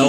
9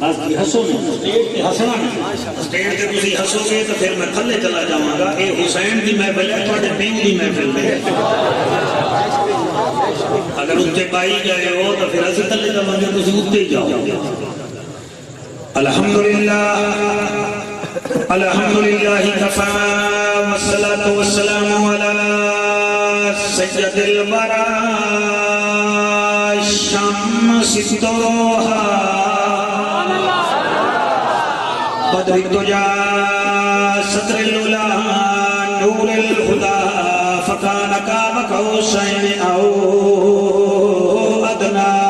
بس کی ہسو نہیں اسٹیج تے ہسنا نہیں اسٹیج تے تسی ہسو گے تو پھر میں تھلے چلا جاواں گا اے حسین دی محفل ہے تواڈے پیو دی محفل ہے اگر اتنے پائی گئے ہو تو پھر اسی تھلے جاواں گے تسی اتنے ہی جاؤ الحمدللہ الحمدللہ کفا والصلاة والسلام علی سید البراء الشمس الضحى بدر الدجى صدر الأولى نور الهدى فكان قاب قوسين أو أدنى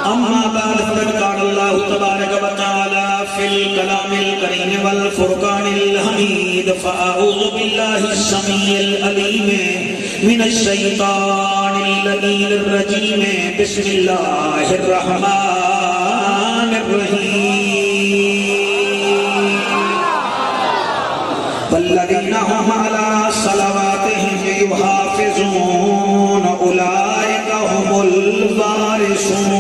أما بعد فقد قال الله تبارك وتعالى في الكلام الكريم والفرقان الحميد فأعوذ بالله السميع العليم من الشيطان اللعين الرجيم بسم الله الرحمن الرحيم والذين هم على صلواتهم يحافظون أولئك هم الوارثون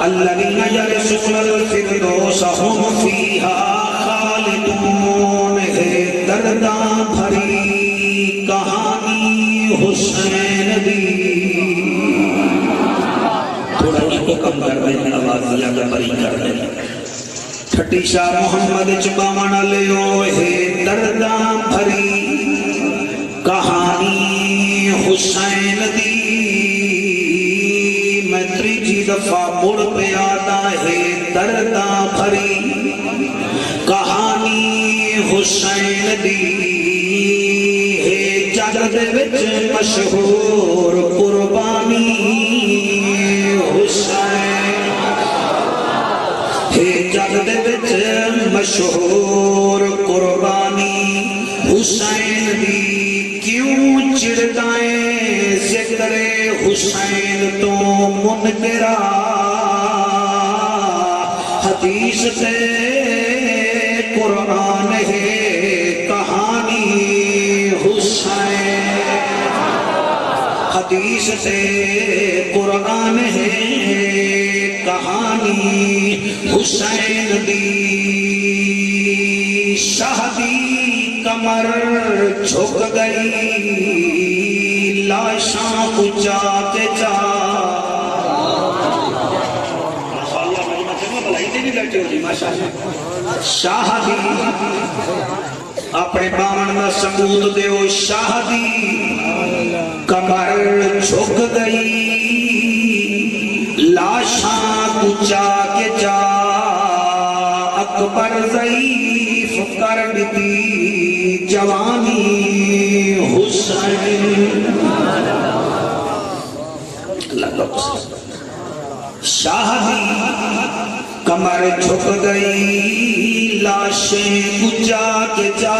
الذين يرثون الفردوس هم فيها خالدون درداں بھری کہانی حسین دی تھوڑا ہی کو کم کر دیں آواز دیا کہ بری کر دیں ٹھٹی شاہ محمد چباون لیو ہے درداں بھری کہانی حسین دی میں تریجی دفعہ مڑ پہ آتا ہے درداں بھری کہانی حسین دی ہے جگ دے وچ مشہور قربانی حسین ہے جگ دے وچ مشہور قربانی حسین دی کیوں چڑھدائیں ذکر حسین تو منکرہ حدیث سے قرآن ہے کہانی حسین حدیث سے قرآن ہے کہانی حسین دی شہدی کمر جھک گئی لاشاں کچا کے جا شاہدی اپنے باون دا ثبوت دیو شاہدی کمر جھک گئی لاشاں کچا کے جا اکبر ضعیف کر دی جوانی حسین شاہدی کمر جھک گئی لاشیں کچا کے جا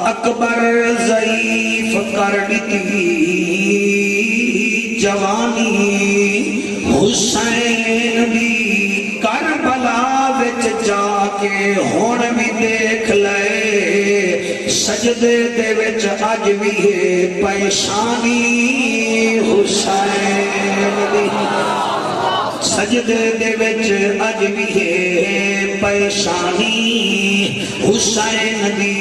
اکبر ضعیف کر دی جوانی حسین دی کربلا وچ جا کے ہون بھی دیکھ لے سجدے دے وچ اج بھی ہے پیشانی حسین دی سجدے دے وچ اج بھی ہے پیشانی حسین دی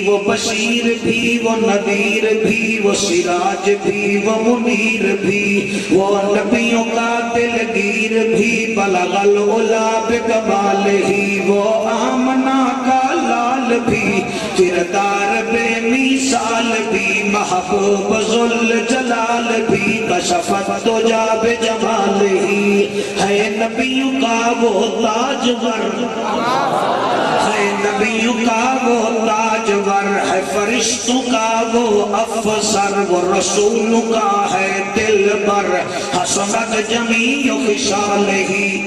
وہ بشیر بھی وہ نذیر بھی وہ سراج بھی وہ منیر بھی وہ نبیوں کا دلگیر بھی بلغ العلا بکمالہ وہ آمنہ کا لال بھی کردار بے مثال بھی محبوب ذل جلال بھی کشفت دجا بجمالہ ہے نبیوں کا وہ تاجور ہے نبیوں کا وہ تاجور ہے فرشتوں کا وہ افسر وہ رسول کا ہے دل بر حسنت جمیع خصالہ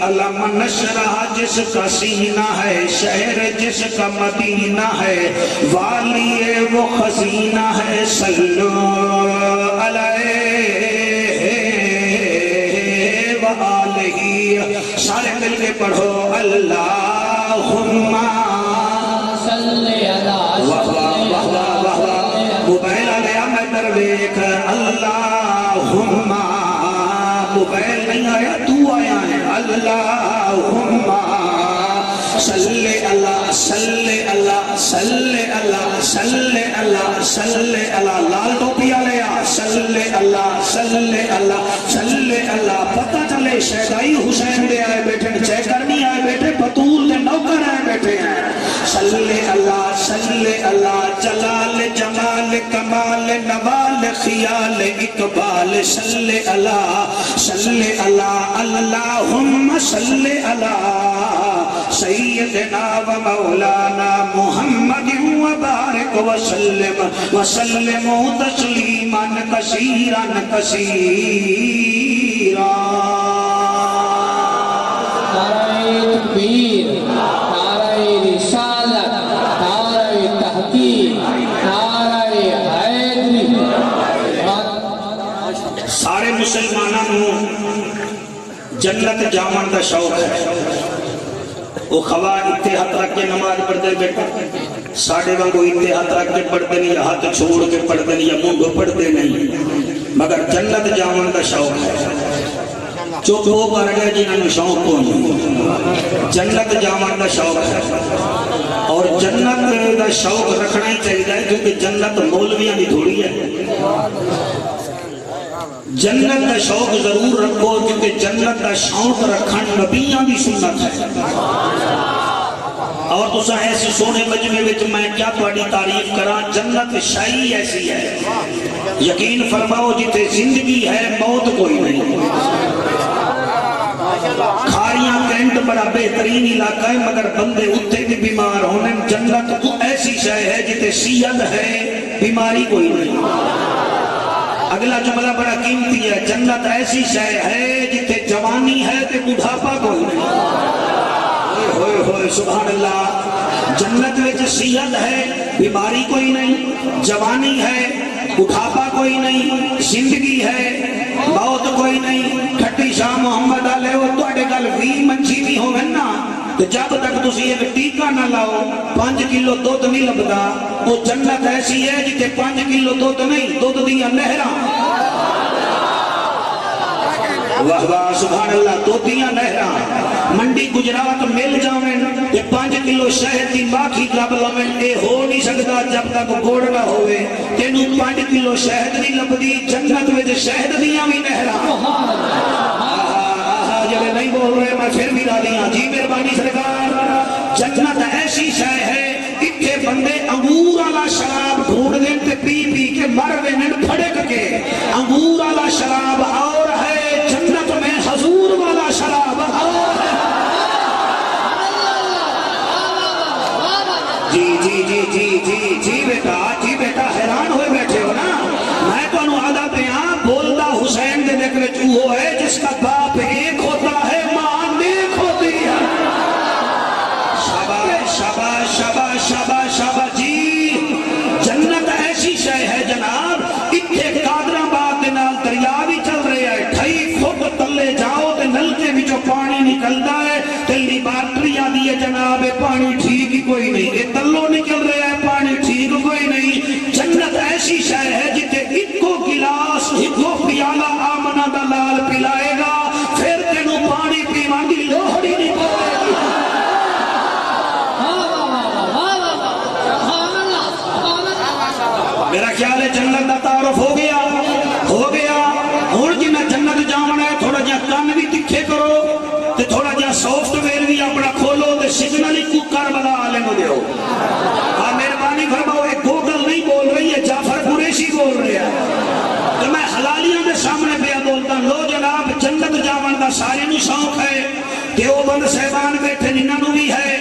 علم نشرہ جس کا سینہ ہے شہر جس کا مدینہ ہے والی وہ خزینہ ہے صلو علیہ وآلہ سارے مل کے پڑھو اللہم صلی اللہ موبائل آ گیا در ویکھ اللہم موبائل نہیں آیا تو آیا ہے اللہم صلی اللہ صلی اللہ صلی اللہ صلی اللہ صلی اللہ لال ٹوپی لیا صلی اللہ صلی اللہ صلی اللہ پتہ چلے شہدائی حسین دے آئے بیٹھے چیکر نہیں آئے بیٹھے بطول دے نوکر آئے بیٹھے ہیں صلی اللہ جلال جمال کمال نوال خیال اقبال صلی اللہ اللہم صلی اللہ سیدنا و مولانا محمد وبارک وسلم تسلیما کثیرا کثیرا نعرہ تکبیر، نعرہ رسالت، نعرہ تحقیق، نعرہ حیدری. سارے مسلمانوں جنت جامن کا شوق ہے. وہ خوا اتنے ہاتھ رکھ کے نماز پڑھتے بیٹھا ساڑھے وانگو اتنے ہاتھ رکھ کے پڑھتے نہیں یا ہاتھ چھوڑ کے پڑھتے نہیں یا منڈو پڑھتے نہیں مگر جنت جامن کا شوق ہے. چوک وہ کر گئے جنہوں نے شوق کو نہیں جنت جامن کا شوق ہے اور جنت کا شوق رکھنا ہی چاہیے کیونکہ جنت مولویاں بھی تھوڑی ہے. جنت کا شوق ضرور رکھو کیونکہ جنت کا شوق رکھن نبیاں بھی سنت ہے. اور تسا ایسی سونے مجمع وچ میں کیا تہاڈی تعریف کراں. جنت شائی ایسی ہے یقین فرماؤ جتے زندگی ہے موت کوئی نہیں. کھاریاں کینٹ بڑا بہترین علاقہ ہے مگر بندے اتنے بھی بیمار ہونے. جنت ایسی شے ہے جتے صحت ہے بیماری کوئی نہیں. اگلا جملہ بڑا قیمتی ہے. جنت ایسی شے ہے جتے جوانی ہے تے بڑھاپا کوئی نہیں. ہوئے ہوئے سبحان اللہ. جنت وچ صحت ہے بیماری کوئی نہیں جوانی ہے بڑھاپا کوئی نہیں زندگی ہے موت کوئی نہیں. کھٹی شاہ محمد علیہ وہ تواڈے گل 20 منچھی بھی ہوویں نا تو جب تک تسی ایک ٹیکا نہ لاؤ 5 کلو دودھ نہیں لبدا. وہ جنت ایسی ہے جتے 5 کلو دودھ نہیں دودھ دیاں نہراں. واہ واہ سبحان اللہ. دودھیاں نہراں منڈی گجرات مل جاویں تے 5 کلو شہد دی ماکھی لب لویں. اے ہو نہیں سکدا جب تک گوڑ نہ ہوئے. تینوں 5 کلو شہد نہیں لبدی جنت وچ شہد دیاں بھی نہراں. جب نہیں بول رہے میں پھر بھی دادیاں جی مہربانی سرکار. جنت ایسی شے ہے اتھے بندے انگور والا شراب ڈھونڈ دیں تے پی پی کے مر وینن پھڑک کے. انگور والا شراب اور ہے جنت میں حضور والا شراب اور ہے. جی جی جی جی جی جی بیٹا حیران ہوئے بیٹھے ہو نا. میں تو انہوں آدھا پیاں بولتا حسین دے دیکھ رہے چوہو ہے جس کا باپ ایک ہوتا ہے ماں نیک ہوتی ہے. شاباش شاباش شاباش شاباش شاباش. جی جنت ایسی شے ہے جناب اتھے قادر آباد دے نال دریا بھی چل رہے ہیں. 2.5 فٹ تلے جاؤ تے نلکے وچوں پانی نکلدا ہے تے لیبارٹری آدھی ہے جناب پانی ٹھیک ہی کوئی نہیں. یہ تلو نکل رہا ہے پانی ٹھیک کوئی نہیں. جنت ایسی شے ہے جتے ایکو گلاس ایکو پیالہ آمنہ دا لال پلائے گا پھر تینوں پانی پیوان دی لوہڑی نہیں پڑے گی. میرا خیال ہے جنت دا تعارف ہو گیا ہوں جی میں جنت جانا ہے تھوڑا جہاں کان بھی تکھے کرو تے تھوڑا جہاں سافٹ ویئر بھی اپنا کھولو تے سگنل ہی کربلا والے کو دیو. ہاں مہربانی فرماؤ ایک گوگل نہیں بول رہی ہے جعفر قریشی بول رہے ہیں. تو میں حلالیاں دے سامنے پہ بولتا لو جناب جنت جاون دا سارے نو شوق ہے. دیوبند صاحبان بیٹھے انہاں نو بھی ہے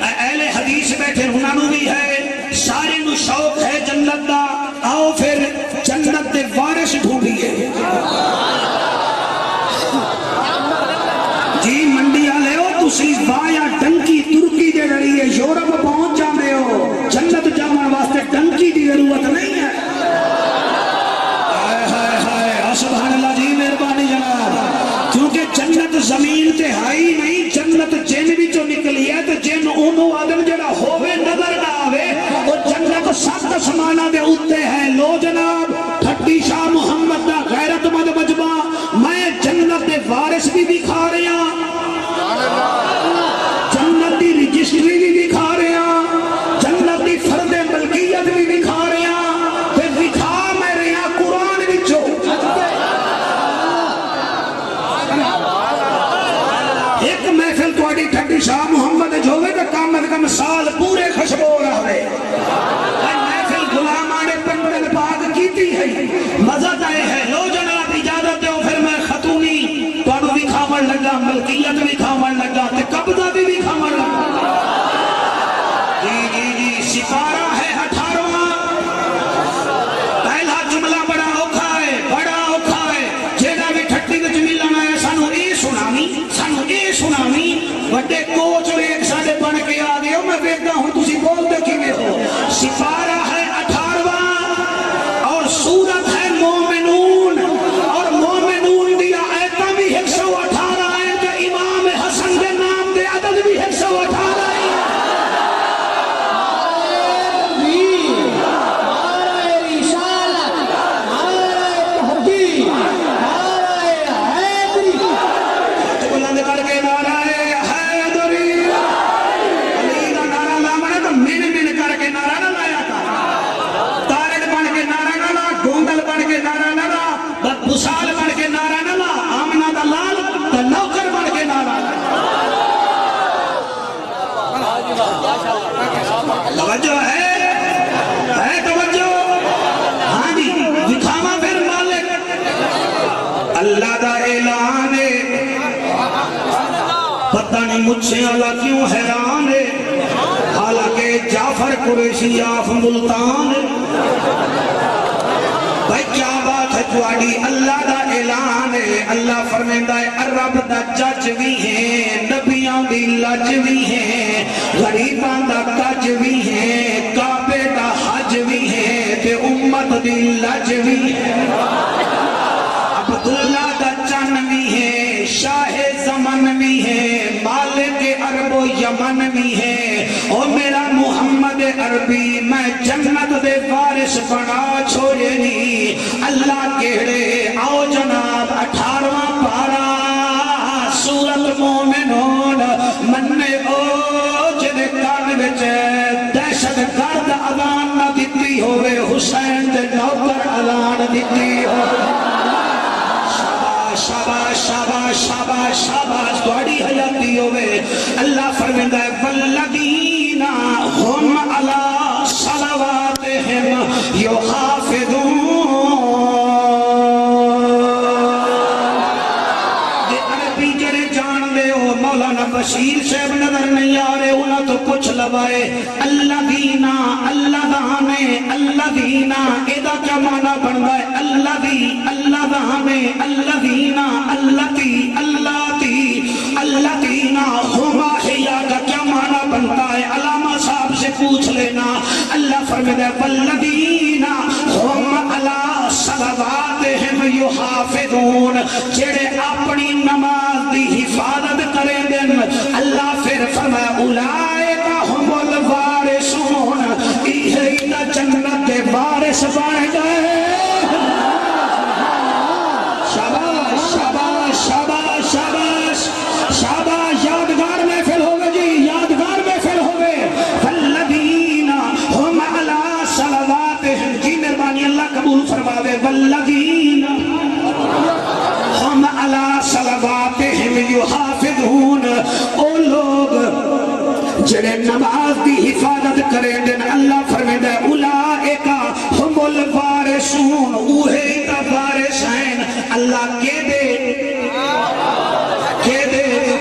اہل حدیث بیٹھے انہاں نو بھی ہے سارے نو شوق ہے جنت دا. آؤ پھر جنت دے وارث ڈھونڈیے. جی منڈی والے ہو تسی وایا ڈنکی ترکی دے ذریعے یورپ پہنچ جاندے ہو. جنت جاون واسطے ڈنکی دی ضرورت نہیں ہے. ہائے ہائے ہائے سبحان اللہ. جی مہربانی جناب کیونکہ جنت زمین تے ہائی نہیں جنت جن وچوں نکلی ہے تے جن اونوں آدم جڑا ہوے نظر نہ آوے وہ جنت 7 آسماناں دے اوتے ہے. لو ایڈریس بھی دکھا رہے ہیں، جنت دی رجسٹری بھی دکھا رہے ہیں، جنت دی فرد ملکیت بھی دکھا رہے ہیں، پھر دکھا میرے یہاں قرآن وچوں ایک محفل تواڈی ٹھڈی شاہ محمد جو ہوئے تو کم از کم سال پورے خوشبو رہے، محفل غلامان پنڈل باغ کیتی ہے، مزہ آئے ہے، لو جناب اجازت دو پھر میں خطونی تواڈو دکھاون لگا، ملکیت دکھاون لگا تے قبضہ بھی دکھاون لگا۔ جی جی جی سپارہ ہے 18واں، پہلا جملہ بڑا اوکھا ہے، بڑا اوکھا ہے، جیڑا بھی ٹھٹی وچ ملنا ہے سانو اے سناوی، سانو اے سناوی، بڑے کوچ ایک ساڈے بن کے آ گئے ہو، میں ویکھدا ہوں تسی بولدے کیویں ہو۔ سپارہ ہے 18واں اور سورت ہے مومنون، اور مومنون دی آیتاں بھی 118 ہیں تے امام حسن دے نام دے عدد بھی 118 ہیں۔ تکبیر، نعرہ رسالت، نعرہ تحقیق، نعرہ حیدری، بلند کر کے نعرہ حیدری، علی دا نعرہ لا مانا تو من من کر کے نعرہ نہ لایا تھا، تارڑ بن کے نعرہ نہ لا، گونگل بن کے نعرہ نہ لا، بدبسال بن کے نعرہ نہ لا، آمنہ دا لال دا نوکر بن کے نعرہ لا۔ توجہ ہے توجہ، ہاں جی دکھاوا پھر مالک اللہ دا اعلان ہے، پتہ نہیں مجھ سے اللہ کیوں حیران ہے، حالانکہ جعفر قریشی آف ملتان ہے۔ بھائی کیا بات ہے تواڈی، اللہ دا اعلان ہے، اللہ فرمیندا ہے رب دا جج بھی ہے، نبیاں دی لج بھی ہے، غریباں دا کج بھی ہے، کعبے دا حج بھی ہے، تے امت دی لج بھی ہے، عبداللہ دا چن بھی ہے، شاہ زمن بھی ہے، مالک عرب و یمن بھی ہے، اور میرا محمد عربی میں جنت دے وارث بنا چھوڑے نی۔ اللہ کہڑے آؤ جناب 18واں پارا سورت مومنون، مننے او جدے کان وچ دہشت گرد اذان نہ دتی ہوئے، حسین دے نوکر اذان دتی ہوئے۔ شاباش شاباش شاباش شاباش تواڈی حیاتی ہوئے۔ اللہ فرمیندا ہے والذین هم علی صلواتہم یحافظون، یہ عربی جڑے جان دے ہو مولانا بشیر صاحب نظر نہیں آ رہے، انہاں تو کچھ لوائے الذین اللذانے الذین، ادا کیا معنی بنتا ہے الذی اللذانے الذین اللتی اللتی الذین ہما ہیا کا کیا معنی بنتا ہے، علامہ صاحب سے پوچھ لینا۔ اللہ فرماتا ہے والذین هم علی صلواتہم یحافظون، جڑے اپنی نماز دی حفاظت کریں دن، اللہ پھر فرمایا اولئک هم الوارثون، یہ جنت کے وارث بن گئے۔ شاباش شاباش شاباش شاباش شاباش، یادگار محفل ہوگا جی، یادگار محفل ہوگے۔ والذین هم علی صلواتہم، جی مہربانی اللہ قبول فرما دے، والذین هم علی صلواتہم یحافظون، او لوگ جڑے نماز دی حفاظت کریں دن، اللہ فرمائے اولئک هم الوارثون، اوہی تا وارث ہیں۔ اللہ کے دے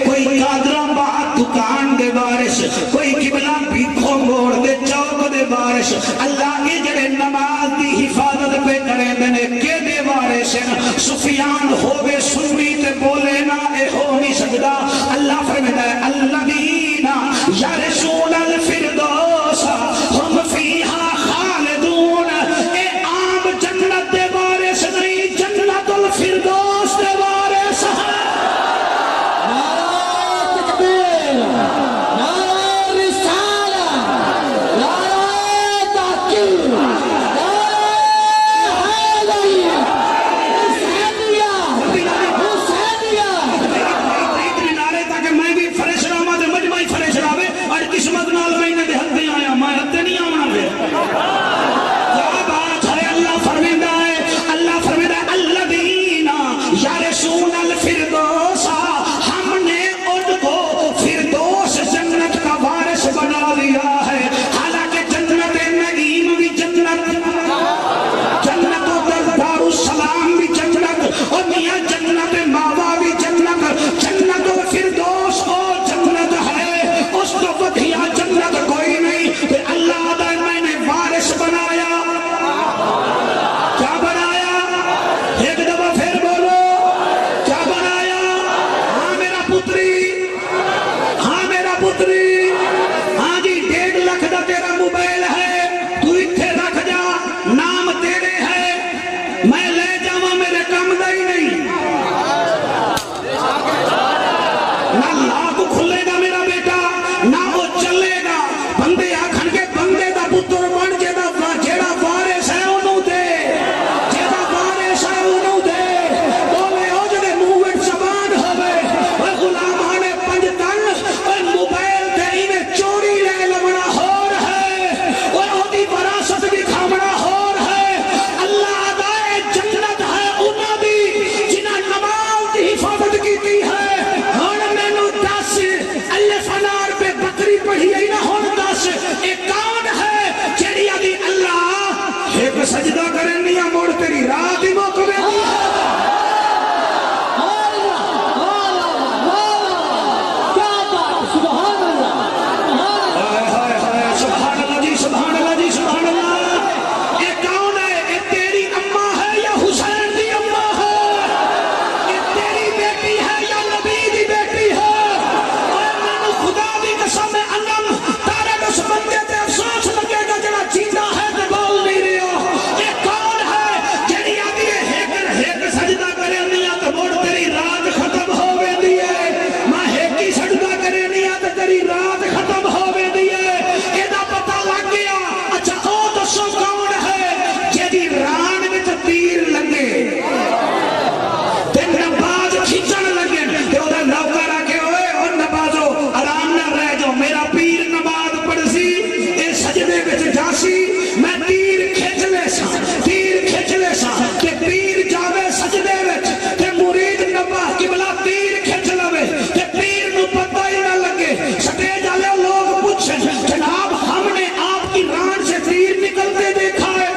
کوئی قادرہ باہر دکان دے وارث، کوئی قبلہ بھیکھو موڑ دے چوک دے وارث، اللہ کے جڑے نماز دی حفاظت پہ کریں دن کے دے وارث ہیں۔ سفیان ہوگے سنی تے بولے نا اے ہو نہیں سکتا، اللہ فرمائے الذین یرثون الفردوس ہم فیہا خالدون، اے عام جنت دے وارث نہیں، جنت الفردوس دے وارث ہیں۔ نعرہ تکبیر، نعرہ رسالت، نعرہ تحقیق، نعرہ حیدری، میں لے جاواں میرے کم دا ہی نہیں نہ لاکھ کھلے گا میرا بیٹا نہ وہ چلے گا بندے آکھن کے بندے دا پتر بن جیڑا وارث ہے انہوں دے جیڑا وارث ہے انہوں دے بولے او جڑے منہ وچ زبان ہوے اوے غلامان پنج تن اوے موبائل تے ایویں چوری لے لونا ہور ہے اوے اودی وراثت بھی کھاونا ہور ہے اللہ ادائے جنت ہے انہاں دی جنہاں نماز دی حفاظت کیتی ہے ہن مینوں دس الف انار پہ بکری پڑھی ہے نہ ہن دس اے کون ہے جڑی آدھی اللہ ایک سجدہ کرنی ہے مڑ تیری رات ہی موک میں سبحان اللہ جی سبحان اللہ جی سبحان اللہ یہ کون ہے یہ تیری اماں ہے یا حسین دی اماں ہے یہ تیری بیٹی ہے یا نبی دی بیٹی ہے اور میں خدا دی قسم ہے انم تارے اس بندے تے افسوس لگے گا جڑا جیتا ہے تے بول نہیں رہا یہ کون ہے جڑی آدھی ایک سجدہ کرے نہیں تو موڑ تیری رات ختم ہو ویندی ہے میں ایک ہی سجدہ کرے نہیں تو تیری رات ختم ہو ویندی ہے ایدا پتہ لگ گیا اچھا او دسو کون ہے جیدی ران وچ تیر لگے تے نماز کھچن لگے تے اودا نوکر آکھے اوئے او نمازو آرام نہ رہ جاؤ میرا پیر نماز پڑھسی اے سجدے وچ جاسی میں تیر کھچ لے سا تے پیر جاوے سجدے وچ تے مرید نبا قبلہ تیر کھچ لوے تے پیر نو پتہ ہی نہ لگے سٹیج والے لوگ پوچھیں جناب ہم نے آپ کی ران سے تیر نکلتے دیکھا ہے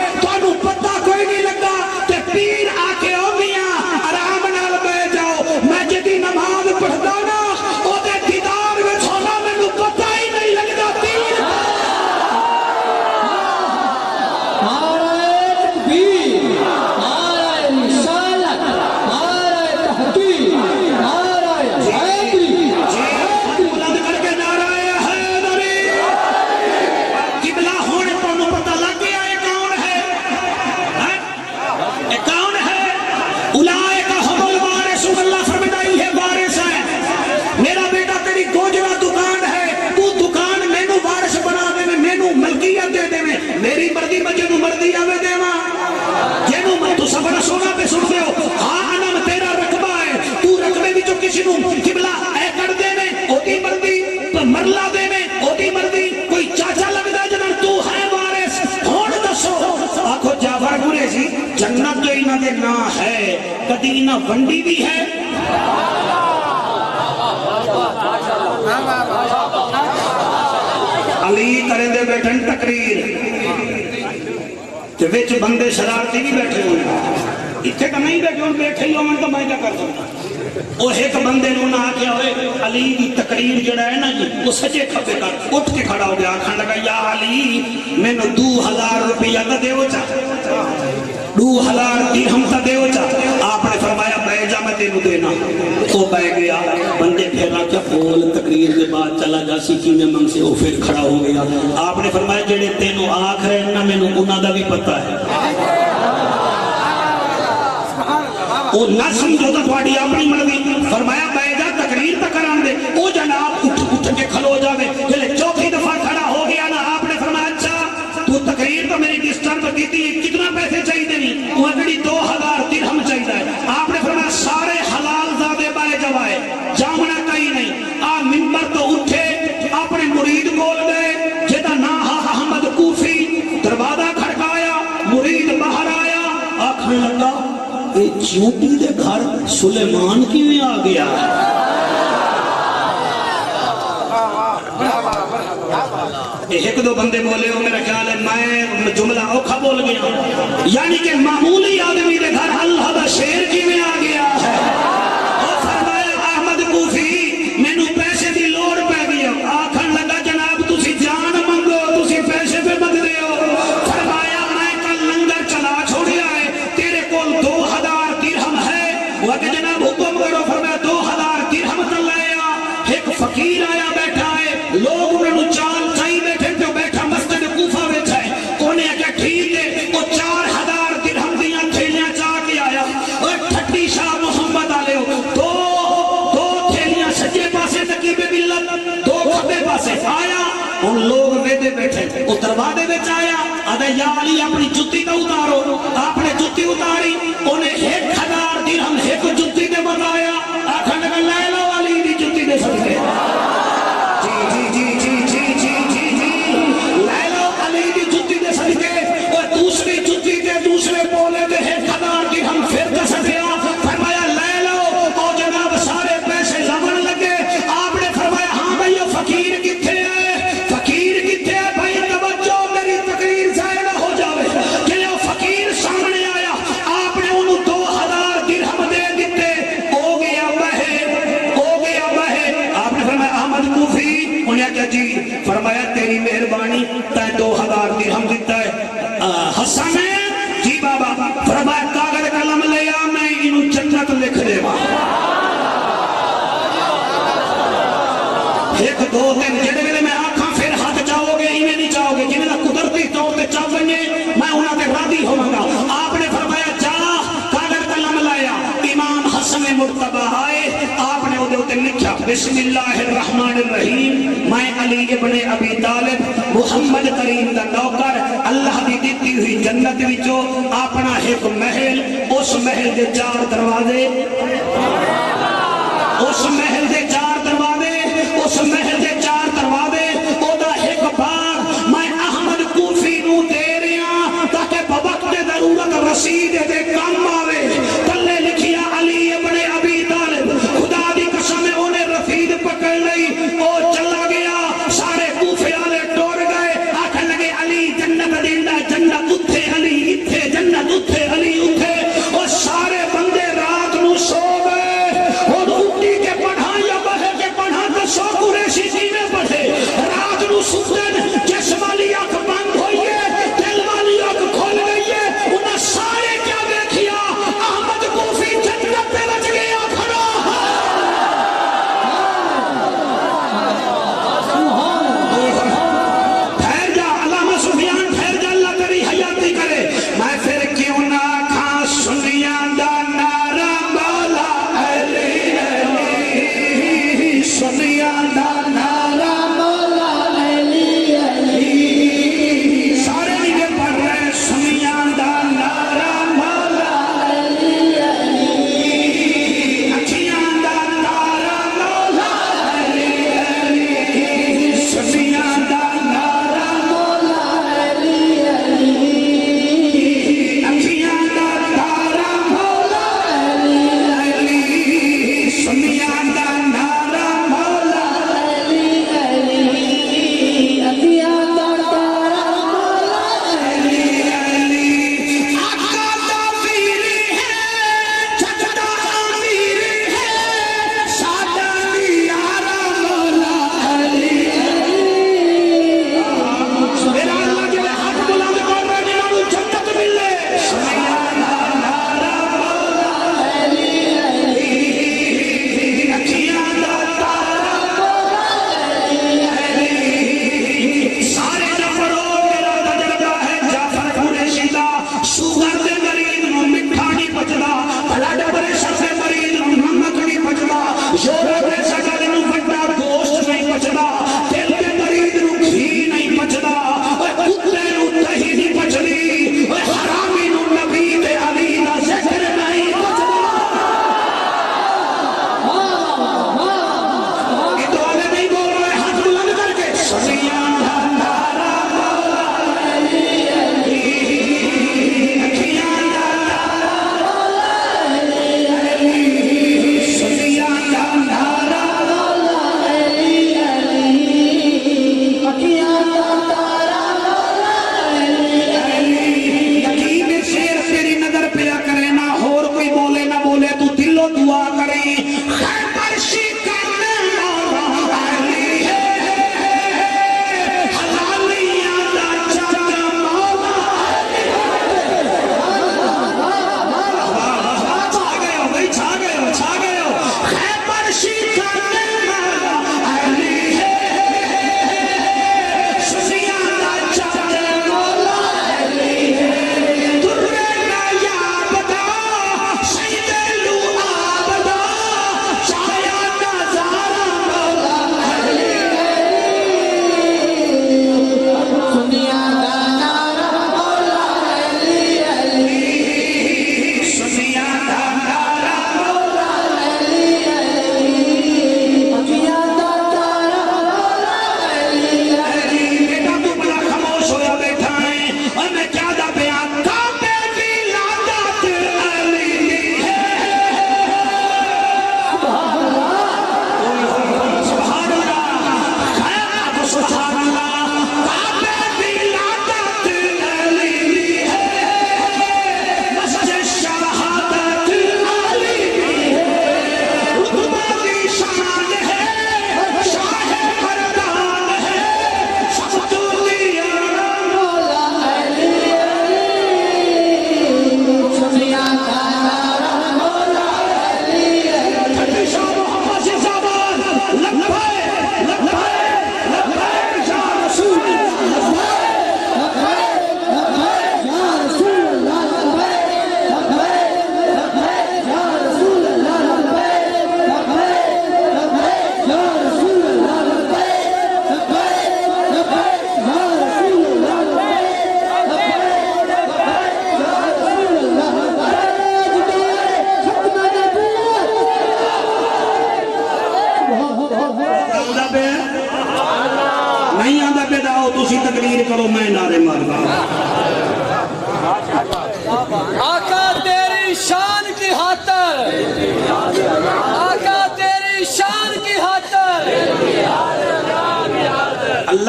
تو پتہ کوئی نہیں لگا تے پیر آ کے او میاں آرام نال بیٹھ جاؤ میں جدی نماز پڑھدا نا او دے دیدار وچ ہونا مینوں پتہ ہی نہیں لگدا تیر نعرہ تکبیر نعرہ رسالت نعرہ تحقیق نعرہ حیدری بلند کر کے نعرہ حیدری قبلہ ہونے تو پتہ لگ گیا یہ کون ہے یہ کون ہے اولئک هم الوارث اللہ فرماتا ہے یہ وارث ہے میرا بیٹا تیری گوجرا دکان ہے تو دکان مینوں وارث بنا دے مینوں ملکیت دے دے میری مرضی میں جنوں مرضی آوے دیواں جنوں میں تو سبر سونا پہ سنتے ہو ہاں انم تیرا رقبہ ہے تو رقبے وچوں کسی نوں قبلہ اے کر دے میں اوتی مرضی مرلا دے میں اوتی مرضی کوئی چاچا لگدا جنوں تو ہے وارث ہن دسو آکھو جعفر گورے جی جنت جو انہاں دے نا ہے کدی انہاں ونڈی بھی ہے علی کریں دے بیٹھن تقریر تے وچ بندے شرارتی بھی بیٹھے ہوئے اتنے تو نہیں بیٹھے ہوں بیٹھے ہی ہوں تو میں کیا کر سکتا وہ ایک بندے نے انہاں آکھیا ہوئے علی دی تقریر جڑا ہے نا جی وہ سجے کھپے کر اٹھ کے کھڑا ہو گیا آکھن لگا یا علی میں نے 2000 روپیہ کا دیو چاہ 2000 درہم کا دیو چاہ آپ نے فرمایا بے جا میں تینوں دینا وہ بے گیا بندے پھیرا کیا بول تقریر کے بعد چلا جا سیکھی میں منگ سے وہ پھر کھڑا ہو گیا آپ نے فرمایا جڑے تینوں آکھ رہے ہیں نا میں نے انہاں دا بھی پتہ ہے وہ نہ سمجھو تو تھوڑی اپنی مرضی فرمایا بے جا تقریر تک کران دے وہ جناب اٹھ کے کھلو جاوے جلے چوتھی دفعہ کھڑا ہو گیا نا آپ نے فرمایا اچھا تو تقریر تو میری ڈسٹرب کی تھی کتنا پیسے چاہیے نہیں وہ اگڑی 2000 درہم چاہیے آپ نے فرمایا سارے حلال زادے بائے جوائے جامنا کہیں نہیں آ منبر تو اٹھے اپنے مرید بول گئے جیدہ ناہا احمد کوفی دروازہ کھڑکایا مرید باہر آیا آکھنے لگا اے چیوٹی دے گھر سلیمان کیویں آ گیا ایک دو بندے بولے ہو میرا خیال ہے میں جملہ اوکھا بول گیا یعنی کہ معمولی آدمی دے گھر اللہ دا شیر کیویں آ گیا ہے اور فرمایا احمد کوفی مینوں پیسے دی لوڑ پہ گئی آکھن لگا جناب تسی جان منگو تسی پیسے پہ مت دیو فرمایا میں کل لنگر چلا چھوڑیا ہے تیرے کول 2000 درہم ہے وہ کہ جناب حکم کرو فرمایا 2000 درہم چلایا ایک فقیر آیا بیٹھا ہے لوگ انہوں چال چاہی بیٹھے جو بیٹھا مسجد کوفہ بیٹھا ہے انہیں کہا ٹھیک ہے وہ 4000 درہم دیاں تھیلیاں آدھے یا علی اپنی جتی تو اتارو. آپ نے جتی اتاری, انہیں 1000 درہم ایک جتی نے بتایا. آخر لگا لے لو علی دی جتی دے سکتے. لے لو علی دی جتی دے سکتے. اور دوسری جتی دے دوسرے بولے دے 1000 درہم پھر دے سکتے. فرمایا لے لو. اور جناب سارے پیسے زمن لگے. آپ نے فرمایا ہاں بھئی فقیر کتھے ہے, فقیر کتھے ہے بھائی, توجہ میری تقریر ضائع نہ ہو جاوے. کہ وہ فقیر سامنے آیا, آپ نے انہوں 2000 درہم دے دیتے. ہو گیا بہے, ہو گیا بہے. آپ نے فرمایا احمد کوفی, انہیں کہا جی. فرمایا تیری مہربانی, تے 2000 درہم دیتا ہے. حسن جی بابا. فرمایا کاغذ قلم لے آ, میں انہوں جنت لکھ دے گا. ایک دو تین جڑے ویلے میں آکھاں پھر ہاتھ چاہو گے, ایویں نہیں چاہو گے جنہیں قدرتی طور تے چاہ گے, میں انہاں تے راضی ہوواں گا. آپ نے فرمایا جا, کاغذ قلم لایا. امام حسن مرتضیٰ آئے, آپ نے اودے اوتے لکھا بسم اللہ الرحمن الرحیم, میں علی ابن ابی طالب محمد کریم دا نوکر, اللہ دی دتی ہوئی جنت وچوں اپنا ایک محل, اس محل دے 4 دروازے, اس محل دے 4 دروازے, اس محل دے 4 دروازے, اودا ایک باغ میں احمد کوفی نو دے رہا تاکہ بوقت ضرورت رسید دے کام آوے. تلے لکھیا علی ابن ابی طالب. خدا دی قسم انہیں رسید پکڑ لئی, او چلا گیا. سارے کوفے والے ٹور گئے, آکھن لگے علی جنت دیندا, جنت اتھے علی اتھے, جنت اتھے علی اتھے. اور سارے بندے رات نو سو گئے. اور اٹھی کے پڑھا یا بہے کے پڑھا تو سو قریشی جیویں پڑھے. رات نو سوتن, جس والی آنکھ بند ہوئی ہے, دل والی آنکھ کھول گئی ہے. انہاں سارے کیا دیکھیا,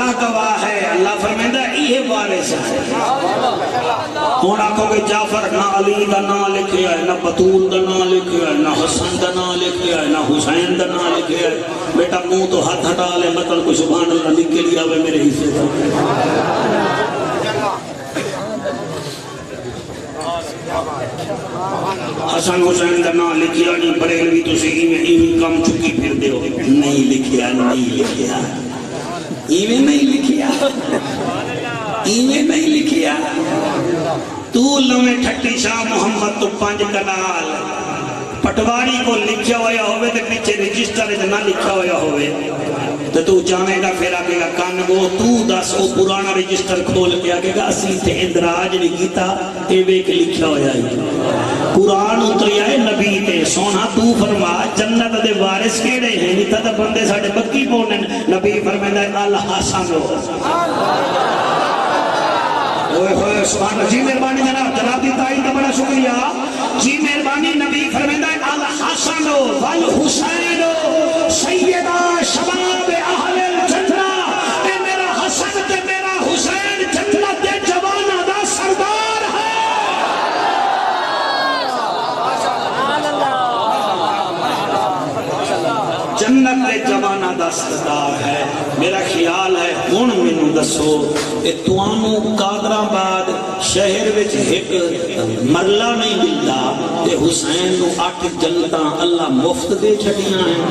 اللہ گواہ ہے اللہ فرمائندہ یہ وارث ہے ہوں آخو گے جعفر نہ علی دا نام لکھیا ہے نہ بطول دا نام لکھیا ہے نہ حسن دا نام لکھیا ہے نہ حسین دا نام لکھیا ہے بیٹا منہ تو ہاتھ ہٹا لے مطلب کو سبحان اللہ لکھ کے لیا ہوئے میرے حصے کا حسن حسین دا نام لکھیا نہیں بریلوی تسی ایویں کم چکی پھر دیو نہیں لکھیا نہیں لکھیا ایویں نہیں لکھیا ایویں نہیں لکھیا تو لمے ٹھٹی شاہ محمد تو 5 کنال پٹواری کو لکھیا ہویا ہوئے تے پیچھے رجسٹر نہ لکھیا ہویا ہوئے تو جانے گا پھر آگے گا کان گو تو دس وہ پرانا رجسٹر کھول کے آگے گا اسی تے اندراج نہیں کیتا تے ویک لکھیا ہویا ہے قرآن اتری آئے نبی تے سونا تو فرما جنت دے وارث کیڑے ہیں نہیں تا بندے ساڑھے بکی پونے نبی فرمائے اللہ حسن ہو سبحان جی مہربانی جناب دی تائید کا بڑا شکریہ جی مہربانی نبی فرمائے الحسن والحسین سیدہ شباب اہل الجنہ اے میرا حسن تے میرا حسین جنت دے جوانہ دا سردار ہے جنت دے جوانہ دا سردار ہے میرا خیال ہے ہن مینوں دسو کہ توانوں قادرآباد شہر وچ ایک مرلہ نہیں ملتا تے حسین نو 8 جنتاں اللہ مفت دے چھڈیاں ہیں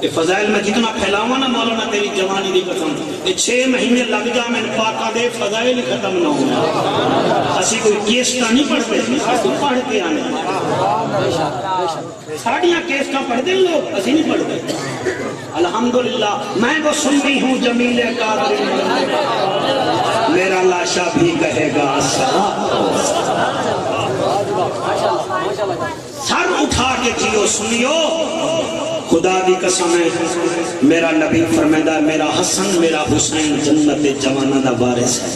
یہ فضائل میں جتنا پھیلاواں نا مولانا تیری جوانی دی قسم یہ 6 مہینے لگ جا میں پاکا دے فضائل ختم نہ ہونا اسی کوئی کیسٹا نہیں پڑھتے اسی پڑھ کے آنے ساڑیاں کیسٹا پڑھ دیں لوگ اسی نہیں پڑھتے الحمدللہ میں وہ سنی ہوں جمیل قادر میرا لاشا بھی کہے گا سر اٹھا کے جیو سنیو خدا دی قسم ہے میرا نبی فرمائدہ میرا حسن میرا حسین جنت جوانہ دا وارث ہے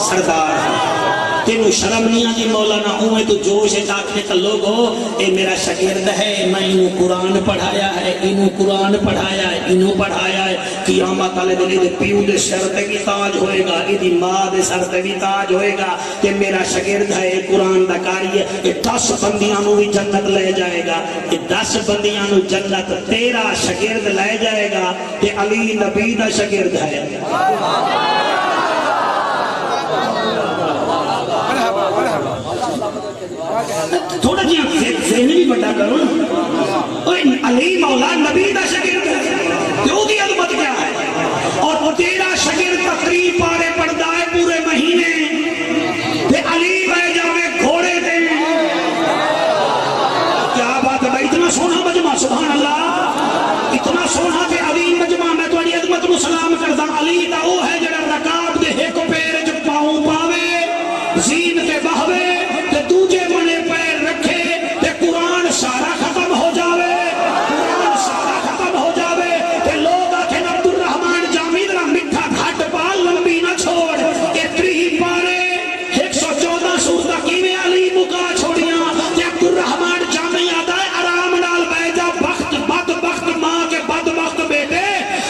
سردار ہے تینوں شرم نہیں آتی مولانا اوے تو جوش ہے آکھنے کا لوگ ہو اے میرا شاگرد ہے میں انہوں قرآن پڑھایا ہے انہوں قرآن پڑھایا ہے انہوں پڑھایا ہے قیامت والے دن دے پیو دے سر تے بھی تاج ہوئے گا ایدی ماں دے سر تے بھی تاج ہوئے گا کہ میرا شاگرد ہے قرآن دا کاری ہے یہ 10 بندیاں نو بھی جنت لے جائے گا یہ 10 بندیاں نو جنت تیرا شاگرد لے جائے گا کہ علی نبی دا شاگرد ہے تھوڑا جی ذہن بھی بڑا کرو علی مولا نبی دا شاگرد ہے جو دی عظمت کیا ہے اور وہ تیرا شاگرد تقریب پارے پڑھتا ہے پورے مہینے تے علی بہ جاوے گھوڑے دے کیا بات ہے اتنا سونا مجمع سبحان اللہ اتنا سونا تے عظیم مجمع میں تھوڑی عظمت کو سلام کرتا علی دا وہ ہے جڑا رکاب دے ایک پیر جو پاؤں پاوے زین تے بہوے تے دوجے بنے پیر رکھے تے قرآن سارا ختم ہو جاوے قرآن سارا ختم ہو جاوے تے لوگ آکھیں عبدالرحمن جامید را مٹھا گھٹ پا لمبی نہ چھوڑ کہ 30 پارے 114 سورتہ کیویں علی مکا چھوڑیاں تے عبدالرحمن جامعی آدھا ہے آرام نال بیجا بخت بدبخت ماں کے بدبخت بیٹے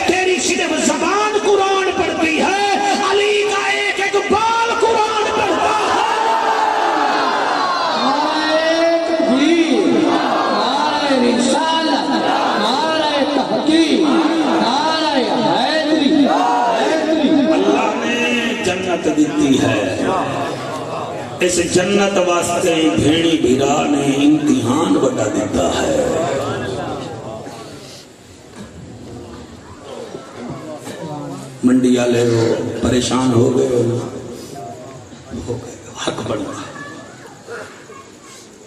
تیری صرف زبان قرآن پڑھتی ہے علی کا ایک ایک بال قرآن پڑھتا ہے اللہ نے جنت دیتی ہے اس جنت واسطے بھیڑی بھیرا نے امتحان بڑا دیتا ہے منڈی والے پریشان ہو گئے حق بڑھتا ہے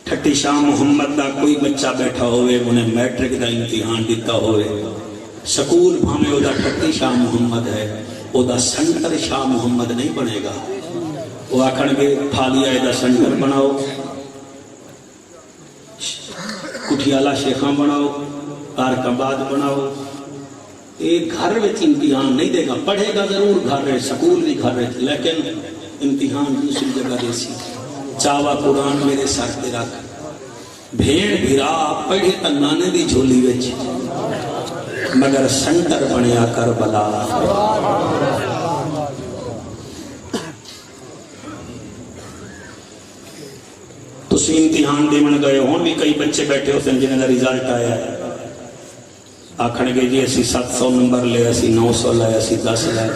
ٹھٹی شاہ محمد دا کوئی بچہ بیٹھا ہوئے انہیں میٹرک دا امتحان دیتا ہوئے سکول بھامے او دا ٹھٹی شاہ محمد ہے او دا سنٹر شاہ محمد نہیں بنے گا وہ آکھن گے پھالیا دا سنٹر بناؤ کٹھیالہ شیخاں بناؤ کارکباد بناؤ ایک گھر وچ امتحان نہیں دے گا پڑھے گا ضرور گھر رہے سکول بھی گھر رہے لیکن امتحان دوسری جگہ دے سی چاوا قرآن میرے سر تے رکھ بھیڑ بھرا پڑھے تا نانے دی جھولی وچ مگر سنٹر بنیا کربلا تسی امتحان دیون گئے ہون بھی کئی بچے بیٹھے ہوتے ہیں جنہیں دا ریزلٹ آیا ہے آکھن گے جی اسی 700 نمبر لے اسی 900 لے اسی 10 لے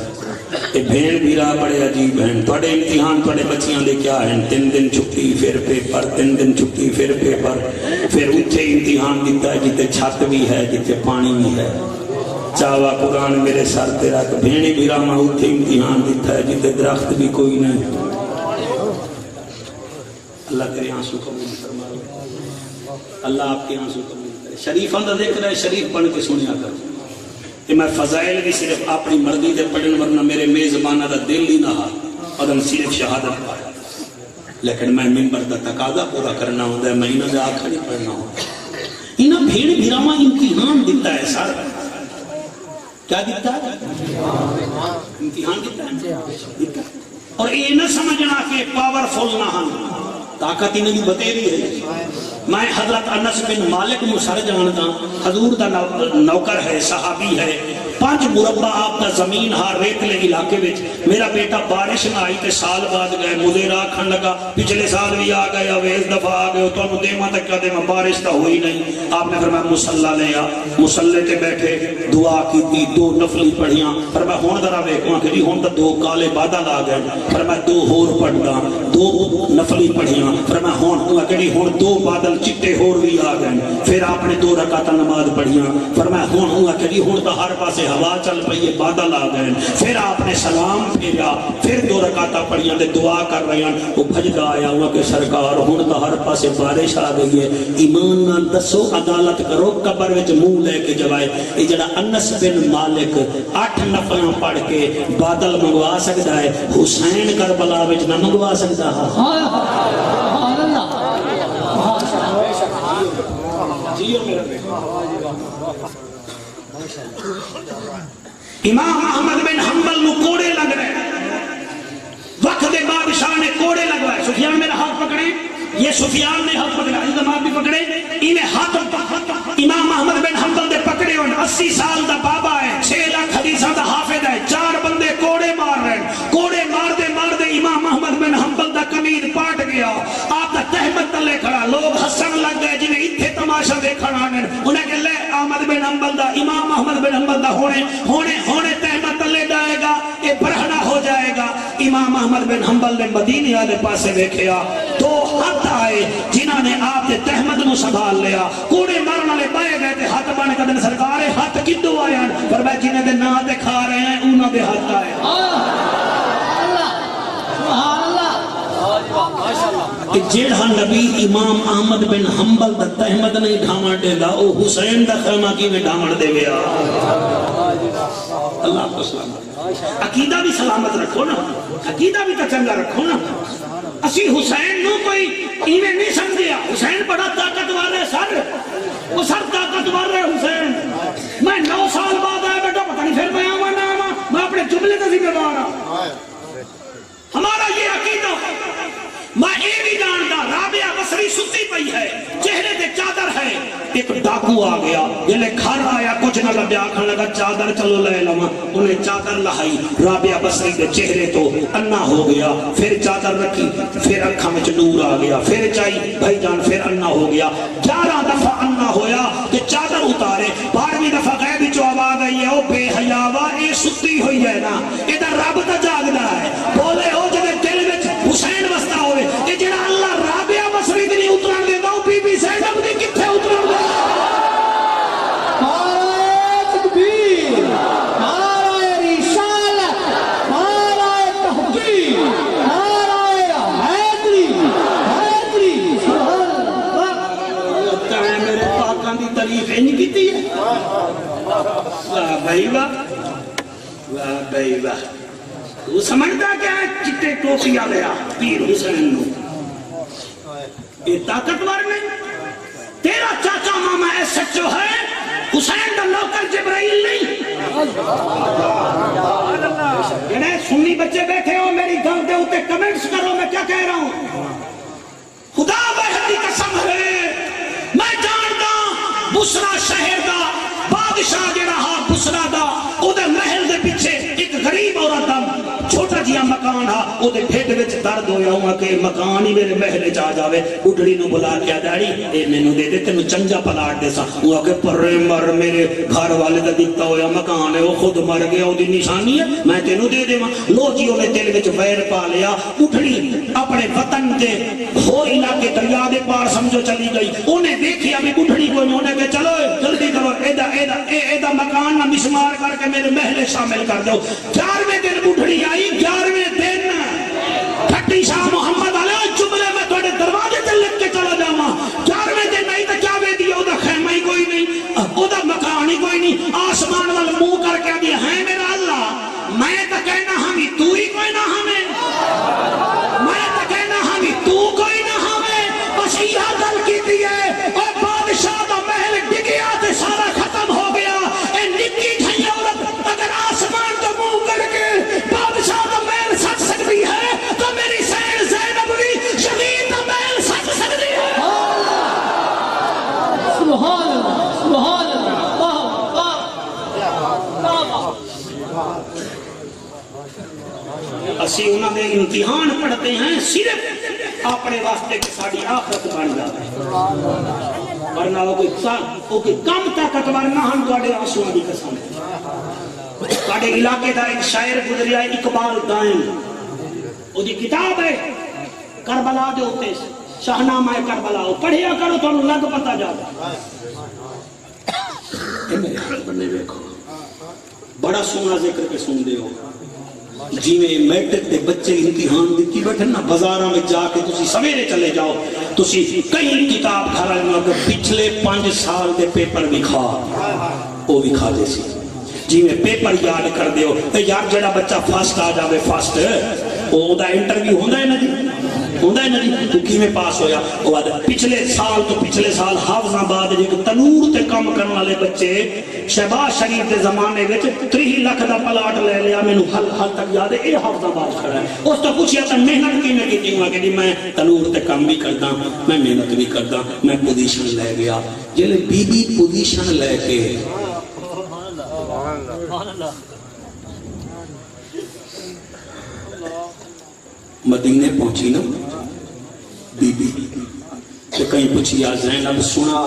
یہ بھین بھیرا بڑے عجیب ہیں توڑے امتحان توڑے بچیاں دے کیا ہیں 3 دن چھٹی پھر پیپر 3 دن چھٹی پھر پیپر پھر اٹھے امتحان دیتا ہے جتے چھت بھی ہے جتے پانی بھی ہے چاوا قرآن میرے سر تے رکھ بھین بھیرا ماں اٹھے امتحان دیتا ہے جتے درخت بھی کوئی نہیں اللہ تیرے آنسو قبول فرمائے اللہ آپ کے آنسو قبول کرے شریفاں دا ذکر ہے شریف پڑھ کے سنیا کر کہ میں فضائل بھی صرف اپنی مرضی دے پڑھن ورنہ میرے میزبانہ دا دل ہی نہ ہا اور ہم صرف شہادت پایا لیکن میں ممبر دا تقاضا پورا کرنا ہوتا ہے میں انہاں دا آخر ہی پڑھنا ہوتا ہے انہاں بھیڑ بھیراواں امتحان دیتا ہے سر کیا دیتا ہے امتحان دیتا ہے اور یہ نہ سمجھنا کہ پاورفل نہ ہن طاقت انہیں بھی بتیری ہے میں حضرت انس بن مالک مسر جانتا حضور دا نوکر ہے صحابی ہے 5 مربع آپ دا زمین ہار ریتلے علاقے وچ میرا بیٹا بارش نہ آئی تے سال بعد گئے مجھے راکھن لگا پچھلے سال بھی آ گیا ویس دفعہ آ گئے تو انہوں دیما تک کیا دیما بارش تا ہوئی نہیں آپ نے فرمایا مصلی لیا مصلی تے بیٹھے دعا کی تھی 2 نفلی پڑھیاں فرمایا ہون ذرا ویکھواں کہ جی ہون تا 2 کالے بادل آ گئے فرمایا 2 ہور پڑھدا 2 نفلی پڑھیاں فرمایا ہون کہ ہون 2 بادل چٹے ہور بھی آ گئے پھر آپ نے 2 رکعت نماز پڑھیاں فرمایا ہون ہوا کہ جی ہون تا ہر پاسے ہوا چل پئی بادل آ گئے پھر آپ نے سلام پھیرا پھر 2 رکعت پڑھیاں تے دعا کر رہے ہیں وہ بھجدا آیا ہوا کہ سرکار ہن تا ہر پاسے بارش آ گئی ہے ایمان نہ دسو عدالت کرو قبر وچ منہ لے کے جوائے یہ جڑا انس بن مالک 8 نفلاں پڑھ کے بادل منگوا سکدا ہے حسین کربلا وچ نہ منگوا سکدا سبحان اللہ جیو میرا امام احمد بن حنبل نو کوڑے لگ رہے وقت دے بادشاہ نے کوڑے لگوائے سفیان میرا ہاتھ پکڑے یہ سفیان نے ہاتھ پکڑا علماء بھی پکڑے انہیں ہاتھ امام احمد بن حنبل دے پکڑے ان 80 سال دا بابا ہے 6 لاکھ حدیثہ دا حافظ ہے 4 بندے کوڑے مار رہے ہیں کوڑے مار دے امام احمد بن حنبل دا قمید پاٹ گیا آپ دا تہمت تلے کھڑا لوگ ہسن لگ گئے جنہیں اتھے تماشا دیکھنا آنے انہیں کہ لے احمد بن حنبل دا امام احمد بن حنبل دا ہونے تہمت تلے جائے گا یہ برہنہ ہو جائے گا امام احمد بن حنبل نے مدینے والے پاسے دیکھیا 2 ہاتھ آئے جنہوں نے آپ دے تہمت نو سنبھال لیا کوڑے مارن والے پائے گئے تے ہاتھ بانے کا دن سرکار ہاتھ کدو آیا پر میں جنہیں دے نا تے کھا رہے ہیں انہوں دے ہاتھ آئے کہ جیڑا نبی امام احمد بن حنبل دا تہمت نہیں ڈھامڑ دے گا او حسین دا خیمہ کی میں ڈھامڑ دے گیا اللہ کو سلامت عقیدہ بھی سلامت رکھو نا عقیدہ بھی تا چنگا رکھو نا اسی حسین نو کوئی ایمیں نہیں سمجھیا حسین بڑا طاقتور ہے سر وہ سر طاقتور ہے حسین میں 9 سال بعد آیا بیٹا پتہ نہیں پھر میں آواں نہ آواں میں اپنے جملے کا ذمہ دار ہوں ہمارا یہ عقیدہ میں یہ بھی جانتا رابعہ بصری ستی پئی ہے چہرے تے چادر ہے ایک ڈاکو آ گیا جلے گھر آیا کچھ نہ لبیا کھن لگا چادر چلو لے لما انہیں چادر لہائی رابعہ بصری دے چہرے تو انا ہو گیا پھر چادر رکھی پھر اکھا میں نور آ گیا پھر چاہی بھائی جان پھر انا ہو گیا 11 دفعہ انا ہویا کہ چادر اتارے 12ویں دفعہ غیبی جو آواز آئی ہے او بے حیاوا اے ستی ہوئی ہے نا ادھر رب تا جاگدا ہے بولے ہو جدے دل وچ حسین وستا ہوئے کہ جڑا اللہ رابعہ بصری دی نہیں اتران دے گا بی بی زینب دی کتھے اتران دے نعرہ تکبیر نعرہ رسالت نعرہ تحقیق نعرہ حیدری سبحان اللہ لگتا ہے میرے پاکان دی تعریف نہیں کیتی ہے واہ بھائی واہ بھائی واہ وہ سمجھتا کیا ہے چٹے ٹوپی آلیا پیر حسین نو یہ طاقتور نہیں تیرا چاچا ماما ایسا جو ہے حسین کا نوکر جبرائیل نہیں جنہیں سنی بچے بیٹھے ہو میری گھر دے ہوتے کمنٹس کرو میں کیا کہہ رہا ہوں خدا بہت کی قسم ہے بسرا شہر دا بادشاہ جڑا ہا بسرا دا او دے محل دے پیچھے ایک غریب عورت دا چھوٹا جیا مکان ہا او دے ڈھڈ وچ درد ہویا ہوا کہ مکان ہی میرے محل چ آ جاوے بڈھڑی نو بلا کے ڈیڈی اے مینوں دے دے تینوں چنجا پلاٹ دے سا او کہ پرے مر میرے گھر والے دا دتا ہویا مکان ہے او خود مر گیا او دی نشانی ہے میں تینوں دے دیواں لو جی اونے دل وچ ویر پا لیا بڈھڑی اپنے وطن دے ہو علاقے دریا دے پار سمجھو چلی گئی اونے دیکھیا بھی بڈھڑی کوئی نہیں اونے کہ چلو جلدی کرو ایدا مکان نہ مسمار کر کے میرے محل شامل کر دو 11ویں دن بڈھڑی آئی 11ویں دن کھٹی شاہ محمد علیہ جملے میں تھوڑے دروازے تے لگ کے چلا جاواں 11ویں دن نہیں تے کیا وے دی او دا خیمہ ہی کوئی نہیں او دا مکان ہی کوئی نہیں آسمان وال منہ کر کے دی ہے میرا اللہ میں تے کہنا ہم تو ہی کوئی نہ ہمیں میں تے کہنا ہم تو کوئی نہ ہمیں بس یہ گل کیتی ہے او بادشاہ دا محل ڈگیا تے سارا ختم ہو گیا اے نکی جھئی عورت اگر آسمان تو منہ کر کے بادشاہ دا محل سچ سکتی ہے تو میری سین زینب بھی شہید دا محل سچ سکتی ہے سبحان اللہ سبحان اللہ واہ واہ اسی انہوں نے امتحان پڑھتے ہیں صرف اپنے واسطے کہ ساڑی آخرت بن جائے ورنہ وہ کوئی کم طاقتور نہ ہم توڑے آنسوان دی قسم توڑے علاقے دا ایک شاعر گزریا ہے اقبال دائم وہ دی کتاب ہے کربلا دے ہوتے شاہنامہ کربلا پڑھیا کرو تو لگ پتا جاتا میرے حال بننے دیکھو بڑا سونا ذکر کے سن دے ہو جی میں میٹرک دے بچے امتحان دیتی بیٹھے نا بازاراں میں جا کے تسی سویرے چلے جاؤ تسی کئی کتاب کھا رہے ہو کہ پچھلے 5 سال دے پیپر دکھا وہ دکھا دے سی جی میں پیپر یاد کر دیو یار جڑا بچہ فرسٹ آ جاوے فرسٹ وہ دا انٹرویو ہوندا ہے نا جی ہوندا ہے نا جی تو کیویں پاس ہویا او بعد پچھلے سال حافظ آباد ایک تنور تے کام کرن والے بچے شہباز شریف دے زمانے وچ 30 لاکھ دا پلاٹ لے لیا مینوں حال تک یاد ہے اے حافظ آباد کھڑا ہے اس تو پوچھیا تے محنت کیویں کیتی ہوا کہ میں تنور تے کام بھی کردا میں محنت بھی کردا میں پوزیشن لے گیا جلے بی بی پوزیشن لے کے مدینے پہنچی نا بی بی کہ کہیں پوچھیا زینب سنا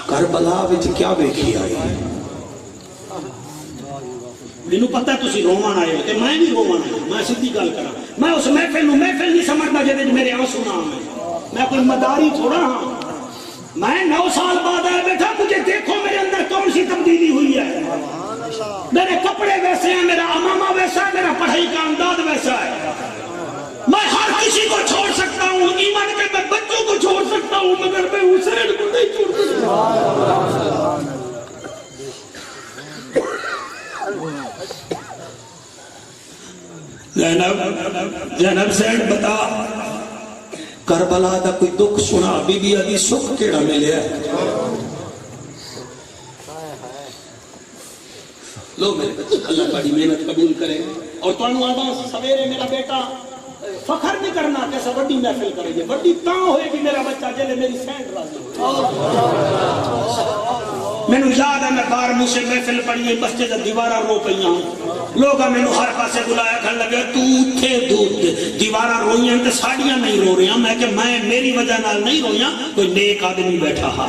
کربلا وچ کیا ویکھی آئی مینوں پتہ ہے تسی روون آئے ہو تے میں بھی روون آیا میں سیدھی گل کراں میں اس محفل نہیں سمجھدا جے وچ میرے آنسو نہ آویں میں کوئی مداری تھوڑا ہاں میں 9 سال بعد آیا بیٹھا مجھے دیکھو میرے اندر کون سی تبدیلی ہوئی ہے میرے کپڑے ویسے ہیں میرا امامہ ویسا ہے میرا پڑھائی کا انداز ویسا ہے میں ہر کسی کو چھوڑ سکتا ہوں ایمان کے میں بچوں کو چھوڑ سکتا ہوں مگر میں حسین کو نہیں چھوڑ سکتا زینب سینڈ بتا کربلا دا کوئی دکھ سنا بی بی آدھی سکھ کیڑا ملیا لو میرے بچے اللہ بڑی محنت قبول کرے اور تو انہوں آدھا سویرے میرا بیٹا فخر نہیں کرنا کیسا وڈی محفل کرے گے وڈی تاں ہوئے کہ میرا بچہ جلے میری سینڈ راضی میں نے یاد ہے میں بار مجھ سے محفل پڑھی ہے مسجد دیوارہ رو پہیاں لوگا میں نے ہر پاسے بلایا کھڑ لگے تو تھے دیوارہ روئیاں تے ساڑیاں نہیں رو رہیاں میں کہ میں میری وجہ نال نہیں رویاں کوئی نیک آدمی بیٹھا ہا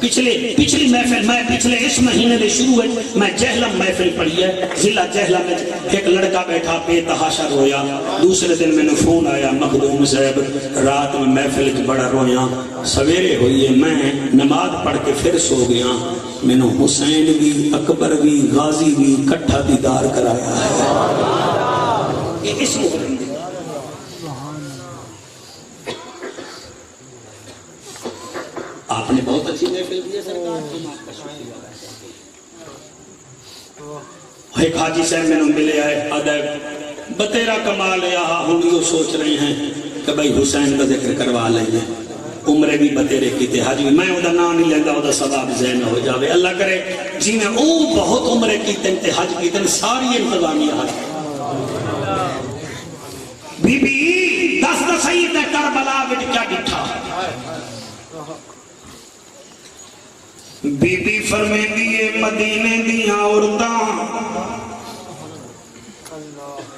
پچھلی محفل میں پچھلے اس مہینے دے شروع ہے میں جہلم محفل پڑھی ہے ضلع جہلم میں ایک لڑکا بیٹھا بے تحاشا رویا دوسرے دن میں نے فون آیا مخدوم صاحب رات میں محفل کی بڑا رویا سویرے ہوئی ہے میں نماز پڑھ کے پھر سو گیا میں نے حسین بھی اکبر بھی غازی بھی کٹھا دیدار کرایا ہے یہ اس محرم آپ نے بہت اچھی محفل دی ہے سرکار ایک حاجی صاحب میں نے ملے آئے ادب بتیرا کمال ہے ہم یہ سوچ رہے ہیں کہ بھائی حسین کا ذکر کروا لیں گے عمرے بھی بتیرے کیتے حاجی میں وہ نام نہیں لینا وہ ثواب ذہن ہو جاوے اللہ کرے جی میں او بہت عمرے کیتے ہیں حج کیتے ہیں ساری انتظامیہ حج بی بی دس سید کربلا وچ کیا ڈٹھا فرمیندی ہے مدینے دیاں عورتاں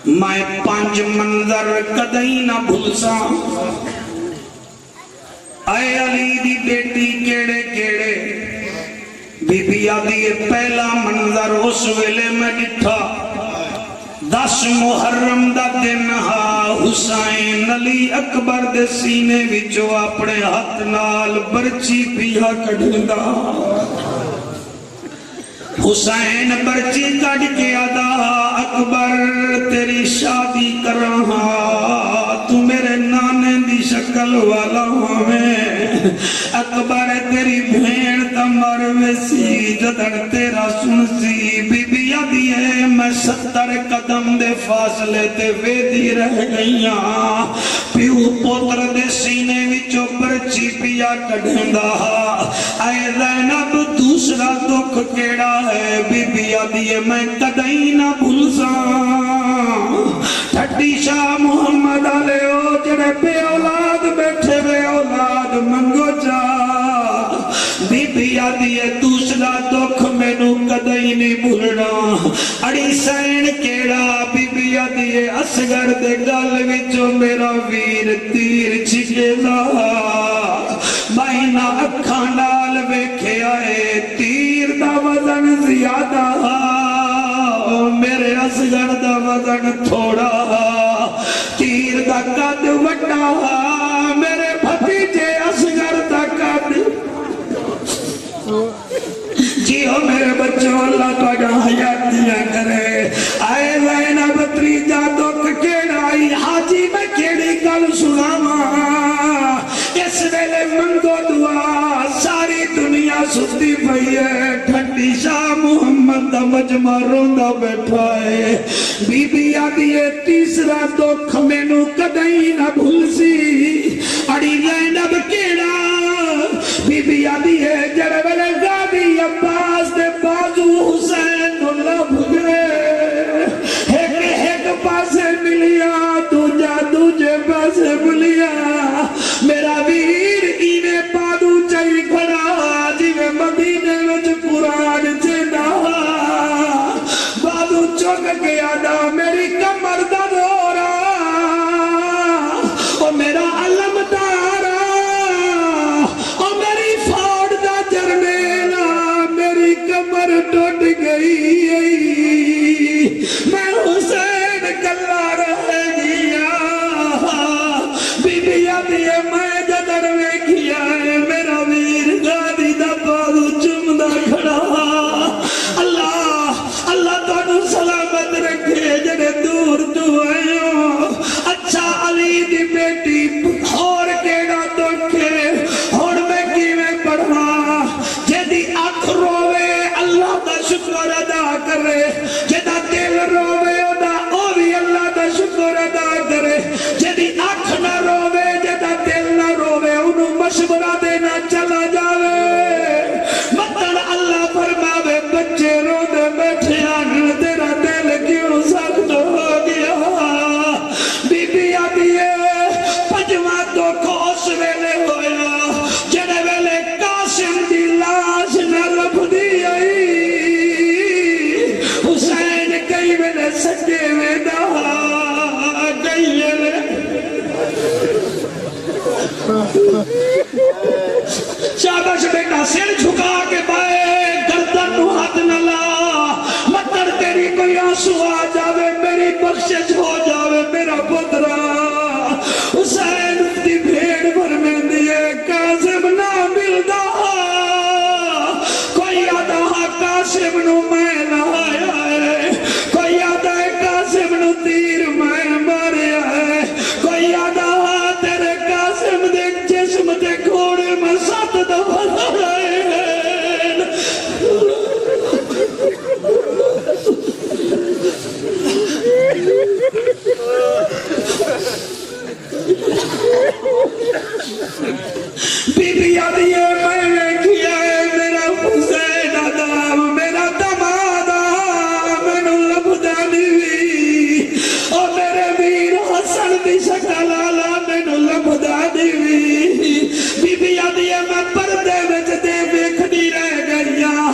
میں 5 منظر کدئی نہ بھلساں اے علی دی بیٹی کیڑے کیڑے بی بی آدھی پہلا منظر اس ویلے میں ڈٹھا 10 محرم دا دن ہا حسین علی اکبر دے سینے وچوں اپنے ہاتھ نال برچی پیا کڈھدا حسین برچی کڈ کے آدا اکبر تیری شادی کراں تو میرے نانے دی شکل والا ہمیں اکبر تیری بھین تمر ویسی جدن تیرا سنسی بی بی آدھی ہے میں 70 قدم دے فاصلے تے ویدی رہ گئیاں پیو پوتر دے سینے وچوں برچی پیا کڈھندا اے زینب دوسرا دکھ کیڑا ہے بی بی آدھی ہے میں کدئی نہ بھلساں ٹھٹی شاہ محمد علیہ جڑے بے اولاد بیٹھے بے اولاد منگو جا بی بی آدھی ہے دوسرا دکھ مینوں کدئی نہیں بھولنا اڑی سین کیڑا بی بی آدھی ہے اصغر دے گل وچوں میرا ویر تیر چھکے دا بائنا اکھاں نال ویکھیا اے تیر دا وزن زیادہ میرے اصغر دا وزن تھوڑا تیر دا قد وڈا میرے بھتیجے اصغر دا قد جیو میرے بچوں اللہ تہاڈا حیات دیا کرے آئے زینب تریجا دکھ کیڑائی حاجی میں کیڑی گل سناواں اس ویلے منگو دعا ساری دنیا ستی پئی ہے ٹھنڈی شاہ محمد دا مجمع روندا بیٹھا ہے بی بی آدھی ہے تیسرا دکھ مینوں کدئی نہ بھلسی اڑی زینب کیڑا بی بی آدھی ہے جڑے ویلے غازی عباس دے بازو حسین نو لب گئے ایک پاسے ملیا دوجے پاسے ملیا میرا ویر اینے پادو چاہی کھڑا جی میں مدینے وچ قرآن چینا بادو چک گیا دا میری کمر دا دورا او میرا علم دارا او میری فوڑ دا جرمیلا میری کمر ٹوٹ گئی میں حسین کلا رہ گیا بی بی آدھی ہے میں جدر ویکھیا ہے میرا ویر غازی دا بازو چمدا کھڑا اللہ تانوں سلامت رکھے جڑے دور تو آئے ہو اچھا علی دی بیٹی اور کیڑا دکھے ہن میں کیویں پڑھاں جدی اکھ روے اللہ دا شکر ادا کرے جدا دل روے او بھی اللہ دا شکر ادا کرے جدی اکھ نہ روے جدا دل نہ روے انہوں مشورہ دینا چلا جاوے مطلب اللہ فرماوے بچے رو دے بیٹھے آن تیرا دل کیوں سخت ہو گیا بی بی آدھی ہے پجواں دکھ اس ویلے ہویا جڑے ویلے قاسم دی لاش نہ لبھدی آئی حسین کئی ویلے سجے ویدا کئی ویلے شاباش بیٹا سر جھکا کے پائے گردن نو ہاتھ نہ لا مطر تیری کوئی آنسو آ جاوے میری بخشش ہو جاوے میرا پترا حسین دی بھیڑ بھر میں دیے قاسم نہ ملدا کوئی آدھا قاسم نو میں لایا ہے کوئی آدھا قاسم نو تیر میں ماریا ہے کوئی آدھا تیرے قاسم دے جسم دے گھوڑے میں 7 دفعہ لڑائے بی بی آدھی ہے میں نے کیا ہے میرا حسین آدم میرا دمادا میں نو لبدا دیوی اور میرے ویر حسن دی شکل آلا میں نو لبدا دیوی بی بی آدھی ہے میں پردے وچ دے ویکھدی رہ گئیاں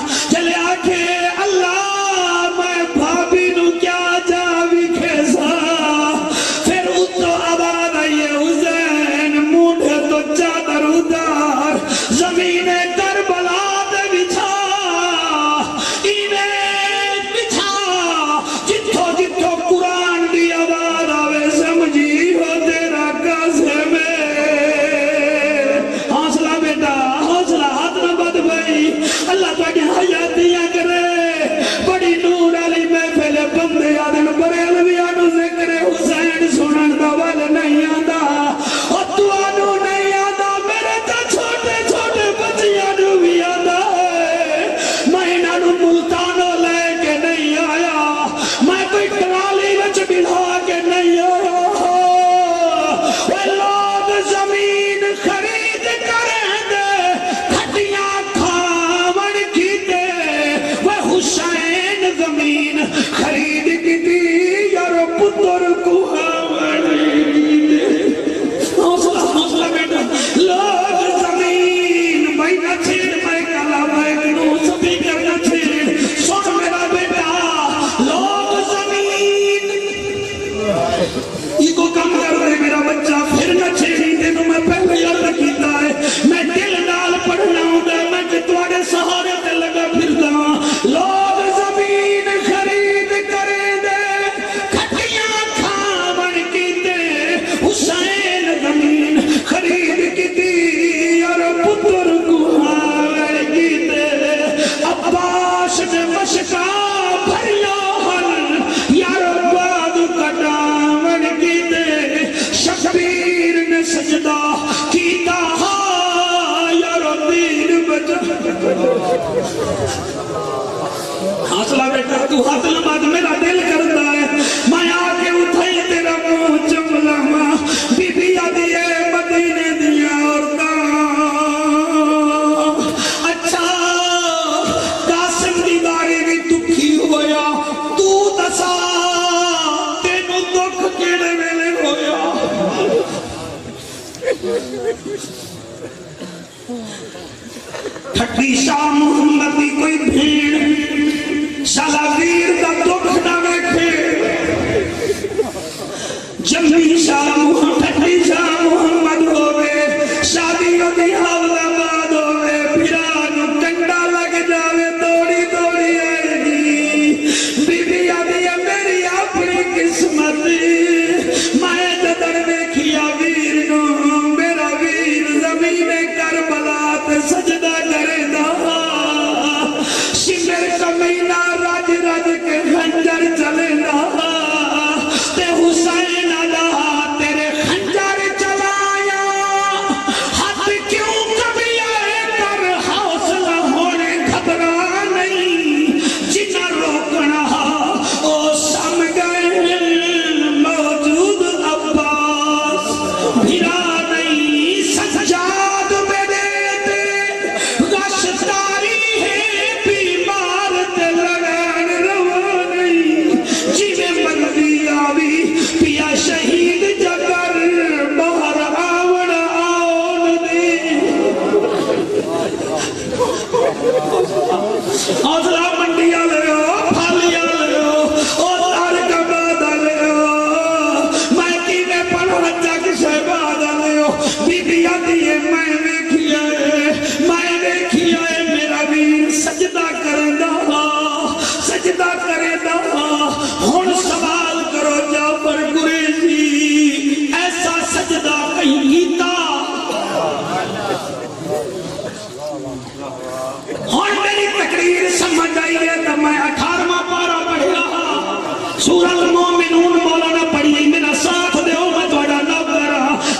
پتر کو حوصلہ بیٹا لوگ زمین بھائی نہ چھیڑ میں کلا میں نو سبھی کرنا چھیڑ سن میرا بیٹا لوگ زمین یہ کو کم کر دے میرا بچہ پھر نہ چھیڑی تینوں میں پہلے یاد کیتا ہے میں دل نال پڑھنا ہوں دے میں کہ تواڈے سہارے تے لگا پھردا لوگ زمین خرید کریں دے کھٹیاں کھاون کیتے حسین زمین خرید کیتی اور پتر کو ہاون کیتے عباس نے مشکا بھریا ہن یار باد کٹاون کیتے شبیر نے سجدہ کیتا یار دین بچا حاصلہ بیٹا تو ہاتھ لمبا میرا دل کرتا ہے میں آکے اٹھائی تیرا منہ چملا ماں بی بی آدھی ہے مدینے دیا عورتاں اچھا قاسم دی باری بھی دکھی ہویا تو دسا تینوں دکھ کیڑے ویلے ہویا ٹھٹی شاہ محمد دی کوئی بھیڑ شالاویر دا دکھ نہ ویکھے جمی شاہ محمد ٹھٹی شاہ محمد ہوئے شادی ودی حوضہ باد ہوئے پھرانو کنڈا لگ جاوے دوڑی دوڑی آئے گی بی بی آدھی ہے میری اپنی قسمت میں جدر ویکھیا ویر نو میرا ویر زمین کربلا تے سجدہ کرے دا شمر کمینہ راج راج کے خنجر چلے دا تے حسین اللہ تیرے خنجر چلایا ہاتھ کیوں کبھی آئے کر حوصلہ ہونے گھبرا نہیں جنہ روکنا او سم گئے موجود عباس بھرا نہیں سجاد میرے دے غشتاری ہے بیمار تے لڑان روا نہیں جیوے مندی آوی پیا شہید جگر باہر آوڑ آون دے حوصلہ منڈیا لے پھالیا لے او تار کا بادہ لے میں کیویں پڑھا جگ شہبادہ لے بی بی آدھی ہے میں ویکھیا ہے میرا ویر سجدہ کردا ہن سوال کرو جعفر قریشی ایسا سجدہ کہیں کیتا ہن میری تقریر سمجھ آئی ہے تو میں 18واں پارہ پڑھیا سورۃ المومنون مولانا پڑھی میرا ساتھ دیو میں تھوڑا نوکر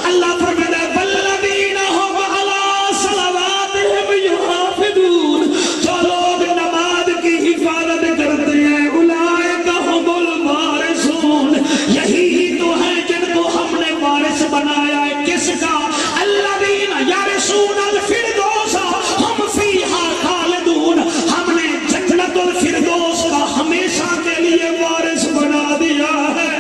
اللہ فرماتا ہے والذین هم علی صلواتہم یحافظون جو لوگ نماز کی حفاظت کرتے ہیں اولئک هم الوارثون یہی تو ہیں جن کو ہم نے وارث بنایا ہے کس کا الذین یرثون الفردوس ہم فیہا خالدون ہم نے جنت الفردوس کا ہمیشہ کے لیے وارث بنا دیا ہے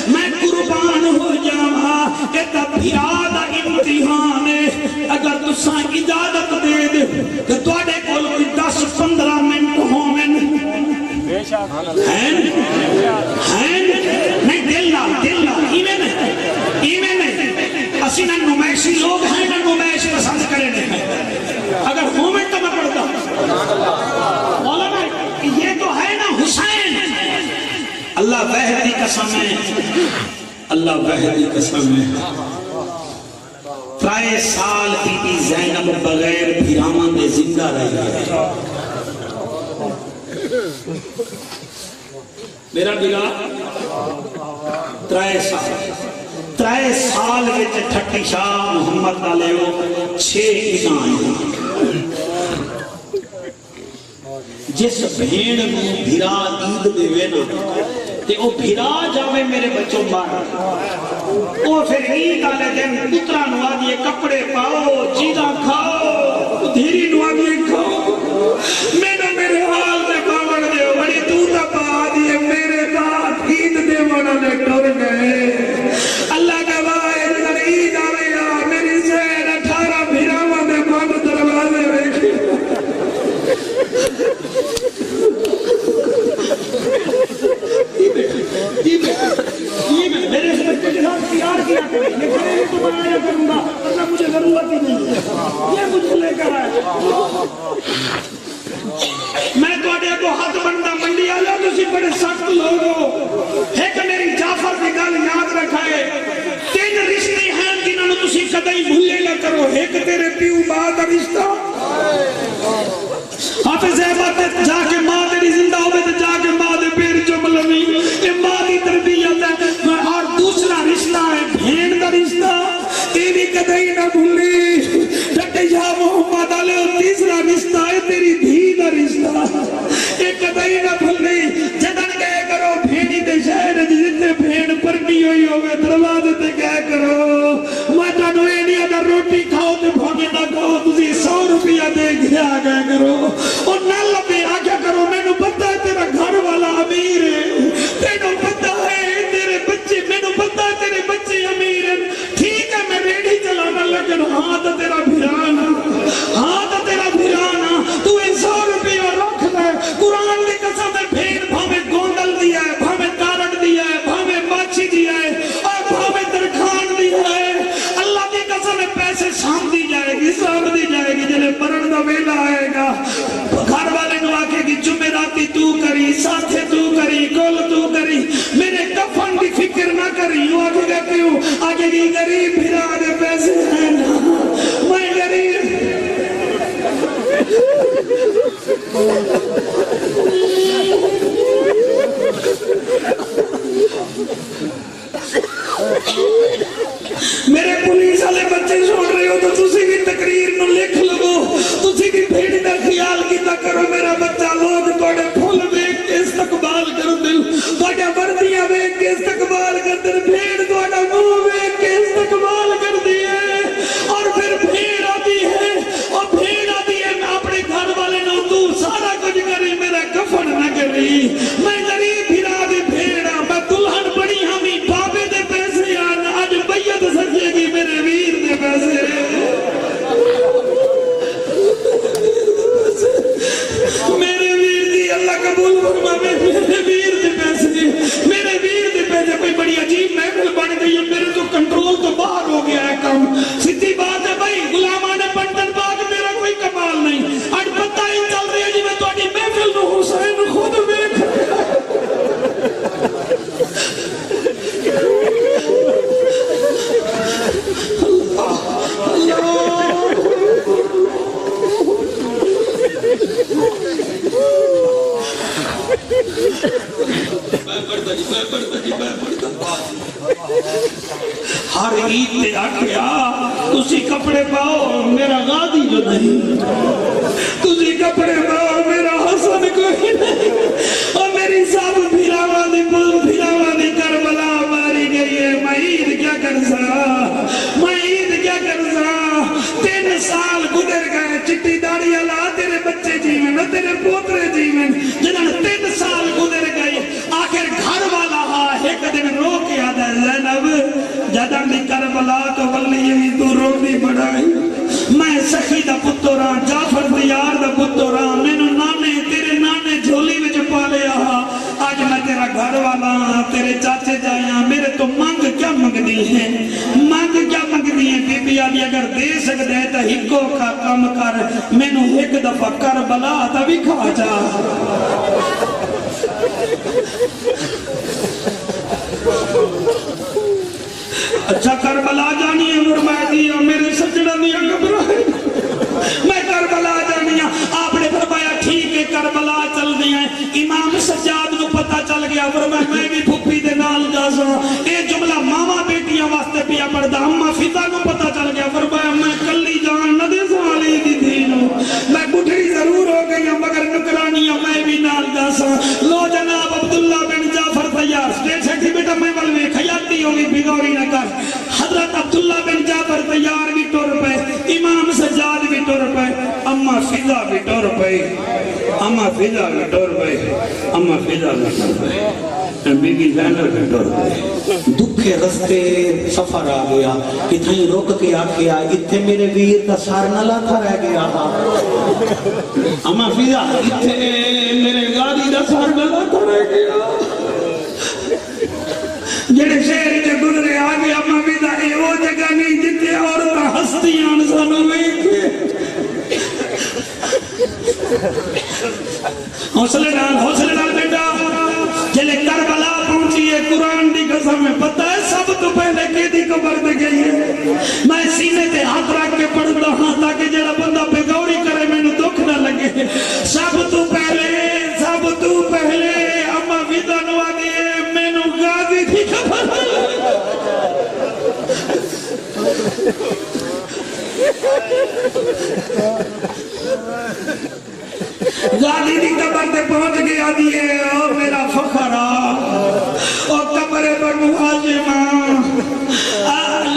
میں قربان ہو جاؤں کہ تب بھیادہ امتحان ہے اگر تساں اجازت دے دے کہ توڑے کول 10-15 منٹ ہومن نہیں دل نہ ایمیں نہیں اسی نہ نمائشی لوگ ہیں نہ نمائش پسند کریں اگر ہومن تو میں پڑھتا مولانا یہ تو ہے نا حسین اللہ وحدی قسم ہے اللہ وحدی قسم ہے ترائے سال بی بی زینب بغیر بھیرامان دے زندہ رہی ہے میرا بیرا ترائے سال وچ ٹھٹی شاہ محمد علیہ 6 انعام جس بھیڑ کو بھیرا عید دے وینا تے او بھیرا جاوے میرے بچوں مار او پھر عید آلے دن پترا نوا دیے کپڑے پاؤ چیزاں کھاؤ دھیری نوا دیے کھاؤ میں نے میرے حال میں باور دے بڑے سخت لوگ ہو ایک میری جعفر کی گل یاد رکھائے 3 رشتے ہیں جنہوں نے تسی کدی بھولے نہ کرو ایک تیرے پیو ماں دا رشتہ حافظ احمد جا کے ماں تیری زندہ ہوئے تو جا کے ماں دے پیر جو ملوی یہ ماں دی تربیت ہے اور دوسرا رشتہ ہے بھین دا رشتہ یہ بھی کدی نہ بھولی ڈٹے یا محمد علیہ تیسرا رشتہ ہے تیری دھی دا رشتہ یہ کدی نہ بھولی جدن گئے کرو بھینی دے شہر جتنے بھین پرنی ہوئی ہوئے دروازے تے گئے کرو میں جانو اے نہیں اگر روٹی کھاؤ تے بھوگے نہ کھاؤ تسی 100 روپیہ دے گیا گئے کرو اور نہ لبے آگیا کرو میں نو پتہ ہے تیرا گھر والا امیر ہے تینو پتہ ہے تیرے بچے میں نو پتہ ہے تیرے بچے امیر ہیں ٹھیک ہے میں ریڈی چلانا لیکن ہاں تو تیرا بھرانا ہاں تو تیرا بھرانا تو 100 روپیہ رکھ لے قرآن کی قسم ہے بھیڑ بھامے گوندل دیا ہے بھامے کارٹ دیا ہے بھامے ماچھی دیا ہے اور بھامے درخان دیا ہے اللہ کی قسم ہے پیسے سام دی جائے گی جنہیں پرن دا ویلا آئے گا گھر والے نو آکے گی جمعراتی تو کری ساتھے تو کری گول تو کری میرے کفن کی فکر نہ کری وہ آکے گا کیوں آکے گی غریب بھرا دے پیسے ہیں نا میں غریب میرے پولیس والے بچے چھوڑ رہے ہو تو تسی بھی تقریر نو لکھ لگو تسی بھی بھیڑ دا خیال کیتا کرو میرا بچہ لوگ توڑے پھول بیک کے استقبال کر دل توڑے وردیاں بیک کے استقبال کر دل بھیڑ توڑا منہ بیک کے استقبال کر دیئے اور پھر بھیڑ آتی ہے اور بھیڑ آتی ہے میں اپنے گھر والے نو تو سارا کچھ کری میرا کفن نہ کری میں غریب بھیڑا دے بھیڑا میں دلہن بڑی ہمیں بابے دے پیسے آنا آج بیعت سکے گی میرے ویر دے پیسے میرے ویر دی اللہ قبول فرما میرے ویر دے پیسے کوئی بڑی عجیب محفل بن گئی ہے میرے تو کنٹرول تو باہر ہو گیا ہے کام سیدھی بات ہے بھائی غلامان پنڈن باغ میرا کوئی کمال نہیں آج پتہ ہی چل رہی ہے جی میں تو آٹی محفل نو حسین خود دیکھ ہر عید تے آکھیا تسی کپڑے پاؤ میرا غادی جو نہیں تسی کپڑے پاؤ میرا حسن کوئی نہیں اور میری سب بھیراوا دی کربلا ماری گئی ہے میں عید کیا کرسا 3 سال گزر گئے چٹی داڑھی اللہ تیرے بچے جیون تیرے پوترے جیون جنہاں 3 سال گزر گئے آخر گھر والا ایک دن رو کے آدھا زینب جدن دی کربلا تو ولی ہی تو روٹی بڑھائی میں سخی دا پتران جعفر دیار دا پتران میں نانے تیرے نانے جھولی وچ پالے آج میں تیرا گھر والا تیرے چاچے جائیاں میرے تو مانگ کیا مانگنی ہے بی بی آدھی اگر دے سکتے ہیں تو ہکو کا کام کر میں نو ایک دفعہ کربلا تا بھی کھا جا اچھا کربلا جانی ہے فرمایا دیا میرے سجدہ دیا گھبرائے میں کربلا جانی ہوں آپ نے فرمایا ٹھیک ہے کربلا چل دیا ہے امام سجاد کو پتہ چل گیا فرمایا میں بھی پھپی دے نال جاسا اے جملہ ماما بیٹیاں واسطے پیا پڑھدا اما فضا کو پتہ چل گیا فرمایا میں کلی جان نہ دے سالی دی دینو میں بڑھی ضرور ہو گئی ہوں مگر نکرانی ہوں میں بھی نال جاسا لو جناب عبداللہ بن جعفر تیار سٹیٹ سیکٹری بیٹا میں والوے خیاتی ہوگی بگوری نہ کر حضرت عبداللہ بن جعفر تیار بھی ٹور پہ امام سجاد بھی ٹور پہ اما فضا بھی ٹور پہ اما فضا بھی ٹور پہ اما فضا بھی ٹور پہ بی بی زینب بھی ٹور پہ دکھے رستے سفر آ گیا کتھیں روک کے آکھیا اتھے میرے ویر دا سار نہ لاتا رہ گیا اما فضا اتھے میرے غادی دا سار نہ لاتا رہ گیا جڑے شہر کے گزرے آگے اما فضا اے وہ جگہ نہیں جتے عورتاں ہستیاں سانو ویکھے حوصلے نال بیٹا جلے کربلا پہنچی ہے قرآن دی قسم میں پتہ ہے سب تو پہلے کی دی قبر دے گئی ہے. میں سینے تے ہاتھ رکھ کے پڑھتا ہاں تاکہ جڑا بندہ بے غوری کرے میں نو دکھ نہ لگے. سب تو پہلے اما فدا نو آدھی میں نو غازی دی قبر غازی دی قبر تے پہنچ گیا دیئے او میرا فخرہ او قبر بنو حاجمہ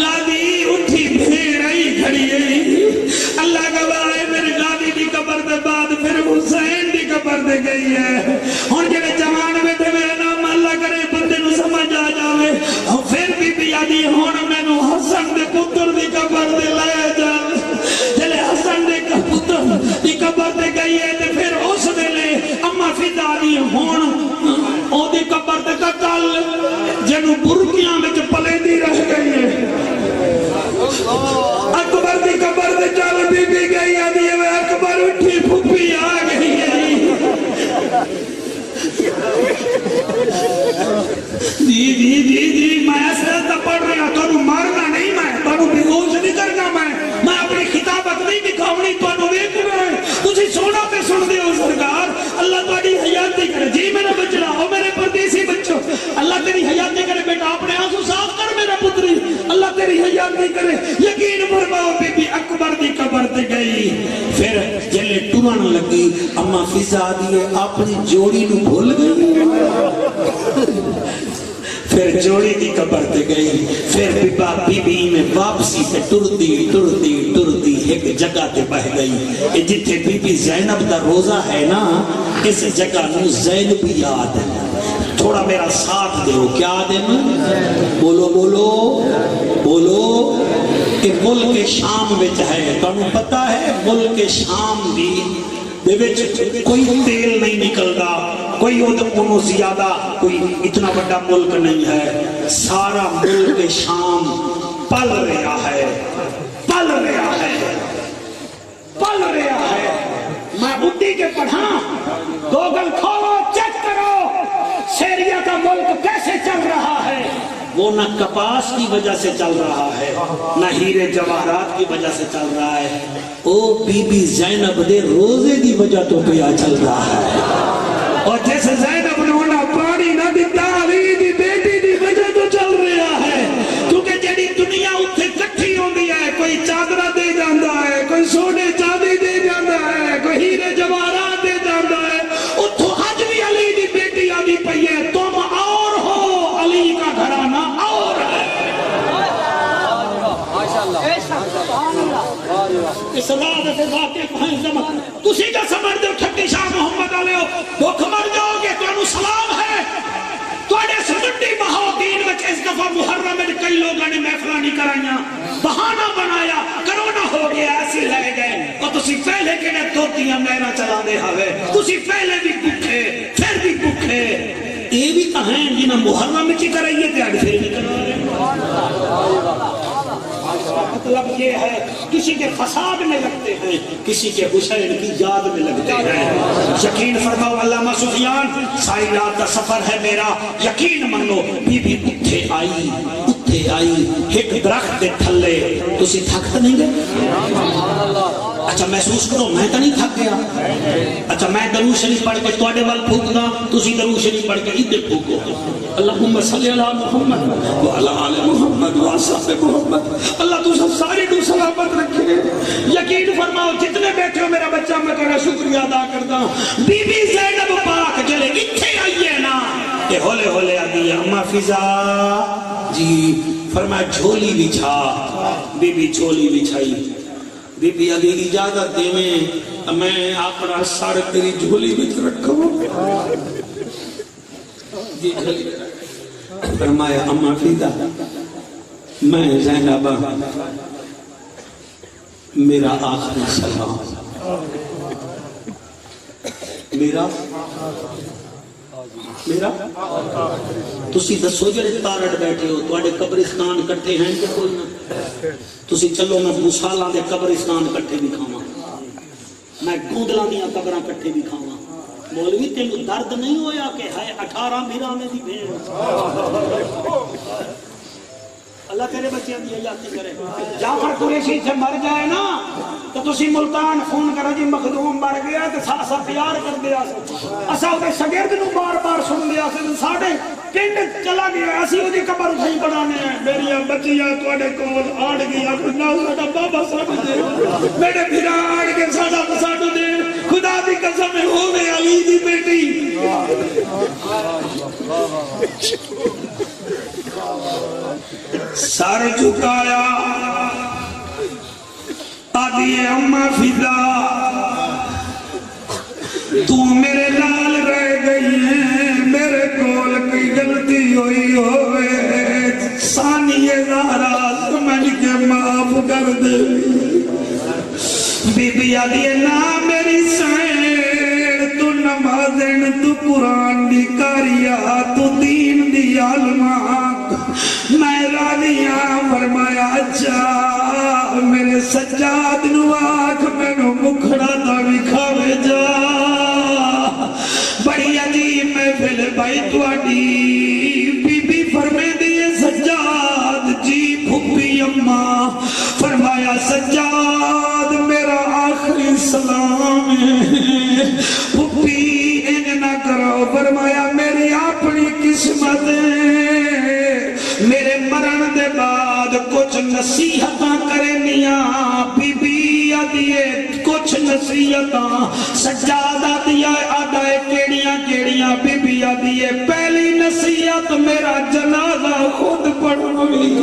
غازی اٹھی بھیڑ آئی کھڑی ہے. اللہ گواہ ہے میرے غازی دی قبر تے بعد پھر حسین دی قبر تے گئی ہے. اور جڑے جوان میں تے میرا نام اللہ کرے بندے نو سمجھ آ جاوے اور پھر بھی آدھی ہون میں نو حسن دے پتر دی قبر تے لائے جاوے. جلے حسن دے پتر دی قبر تے گئی ہے تے پھر اس ویلے اما فدا دی ہون او دی قبر تے قتل جنوں برکیاں وچ پلیندی رہ گئی ہے. اکبر دی قبر تے چل بی بی گئی آدھی ہے اکبر اٹھی پھپھی آ گئی ہے. جی میں ایسے پڑھ رہا تو مارنا نہیں میں تو بیہوش نہیں کرنا میں اپنی خطابت نہیں دکھاونی تو ویکھنا ہے. تسی سونا تے سن دے ہو سرکار اللہ تہاڈی حیاتی کرے. جی میرا بچڑا او میرے پردیسی بچو اللہ تیری حیاتی کرے. بیٹا اپنے آنسو صاف کر میرا پتری اللہ تیری حیاتی کرے. یقین فرماؤ بی بی اکبر دی قبر تے گئی. پھر جلے ٹرن لگی اما فضا دی اپنی جوڑی نو بھول گئی. پھر جوڑی دی قبر تے گئی. پھر بی بی میں واپسی سے ٹردی ایک جگہ تے بہ گئی جتھے بی بی زینب دا روزہ ہے نا اس جگہ نو زینب یاد ہے. تھوڑا میرا ساتھ دیو کیا دینا بولو بولو بولو. کہ ملک شام وچ ہے تو انہوں پتہ ہے ملک شام دی دے وچ کوئی تیل نہیں نکلدا کوئی انہوں زیادہ کوئی اتنا بڑا ملک نہیں ہے. سارا ملک شام پل رہا ہے پل رہا ہے پل رہا ہے. میں بدھی کے پڑھا گوگل کھولو چیک کرو سیریا کا ملک کیسے چل رہا ہے. وہ نہ کپاس کی وجہ سے چل رہا ہے نہ ہیرے جواہرات کی وجہ سے چل رہا ہے. او بی بی زینب دے روزے دی وجہ تو پیا چل رہا ہے. اور جیسے زینب نے انہا پانی نہ دیتا علی دی بیٹی دی وجہ تو چل رہا ہے. کیونکہ جڑی دنیا اتھے کٹھی ہوندی ہے کوئی چادرہ دے جاندہ ہے کوئی سونے چاندی دے جاندہ ہے کوئی ہیرے جواہرات دے جاندہ ہے. اتھو آج بھی علی دی بیٹی آدھی پئی ہے تم اور ہو علی کا گھرانہ اور ہے. اس رات سے واقع پہنچ زمان تسی کا سمجھ دو ٹھٹی شاہ محمد علیہ دکھ مر جاؤ گے تو انہوں سلام ہے. توڑے سمٹی بہاؤدین وچ اس دفعہ محرم میں کئی لوگوں نے محفلہ نہیں کرائیاں بہانہ بنایا کرونا ہو گیا ایسی لے گئے. اور تسی پہلے کے لئے دوتیاں میرا چلا دے ہوئے تسی پہلے بھی بکھے پھر بھی بکھے. یہ بھی کہیں جنہاں محرم میں چی کرائیے تھے آج پھر نہیں کرا رہے. مطلب یہ ہے کسی کے فساد میں لگتے ہیں کسی کے حسین کی یاد میں لگتے ہیں. یقین فرماؤ علامہ سفیان ساری رات کا سفر ہے میرا یقین منو. بی بی اٹھے آئی ایک درخت دے تھلے تسی تھکت نہیں گئے. اچھا محسوس کرو میں تو نہیں تھک گیا. اچھا میں درود شریف پڑھ کے توڑے وال پھوک دا تسی درود شریف پڑھ کے ادھر پھوکو. اللہم صلی اللہ محمد وعلی آل محمد وصحبہ محمد. اللہ تو سب ساری تو سلامت رکھے. یقین فرماؤ جتنے بیٹھے ہو میرا بچہ میں کہنا شکریہ ادا کرتا ہوں. بی بی زینب پاک جلے اتھے آئیے نا کہ ہولے ہولے آدھی اما فضا جی فرمایا جھولی بچھا. بی بی جھولی بچھائی. بی بی علی اجازت دے میں اپنا سر تیری جھولی بچ رکھوں. فرمایا اما فضا میں زینب میرا آخری سلام میرا تسی دسو جڑے تارڑ بیٹھے ہو تو قبرستان کٹھے ہیں کہ کوئی نہ. تسی چلو میں موسیٰ دے قبرستان کٹھے بھی کھاواں میں گوندلاں دیاں قبراں کٹھے بھی کھاواں مولوی تینوں درد نہیں ہویا کہ ہے 18 میرانے دی بھیڑ اللہ تیرے بچے دی حیاتی کرے جعفر قریشی سے مر جائے نا تو تسی ملتان فون کرا جی مخدوم مر گیا تو سا پیار کر دیا اسا وہ شگرد نو بار بار سن دیا ساڈے پنڈ چلا گیا اسی وہ قبر اٹھائی بنانے ہیں میری بچیاں تواڈے کول آڑ گئی نہ ساڈا بابا ساڈو دے میرے بھرا آڑ کے ساڈا ساڈو دے خدا دی قسم ہوے علی دی بیٹی سر جھکایا آدھی اماں فضا تو میرے نال رہ گئی ہے میرے کول کوئی غلطی ہوئی ہوئے ثانی زہرا سمجھ کے معاف کر دے بی بی آدھی نا میری سین تو نمازن تو قرآن دی کاریا تو دین دی علماء میں راضیاں فرمایا اچھا میرے سجاد نو آنکھ میں نو مکھڑا دا وکھاوے جا بڑی عجیب محفل بھائی تواڈی بی بی فرمے دیے سجاد جی پھپھی اماں فرمایا سجاد میرا آخری سلام ہے پھپھی انج نہ کرو فرمایا میری اپنی قسمت میرے مرن دے بعد کچھ نصیحتاں کرنیاں بی بی آدھیے کچھ نصیحتاں سجادہ دیا آدھائے کیڑیاں کیڑیاں بی بی آدھیے پہلی نصیحت میرا جنازہ خود پڑھوئی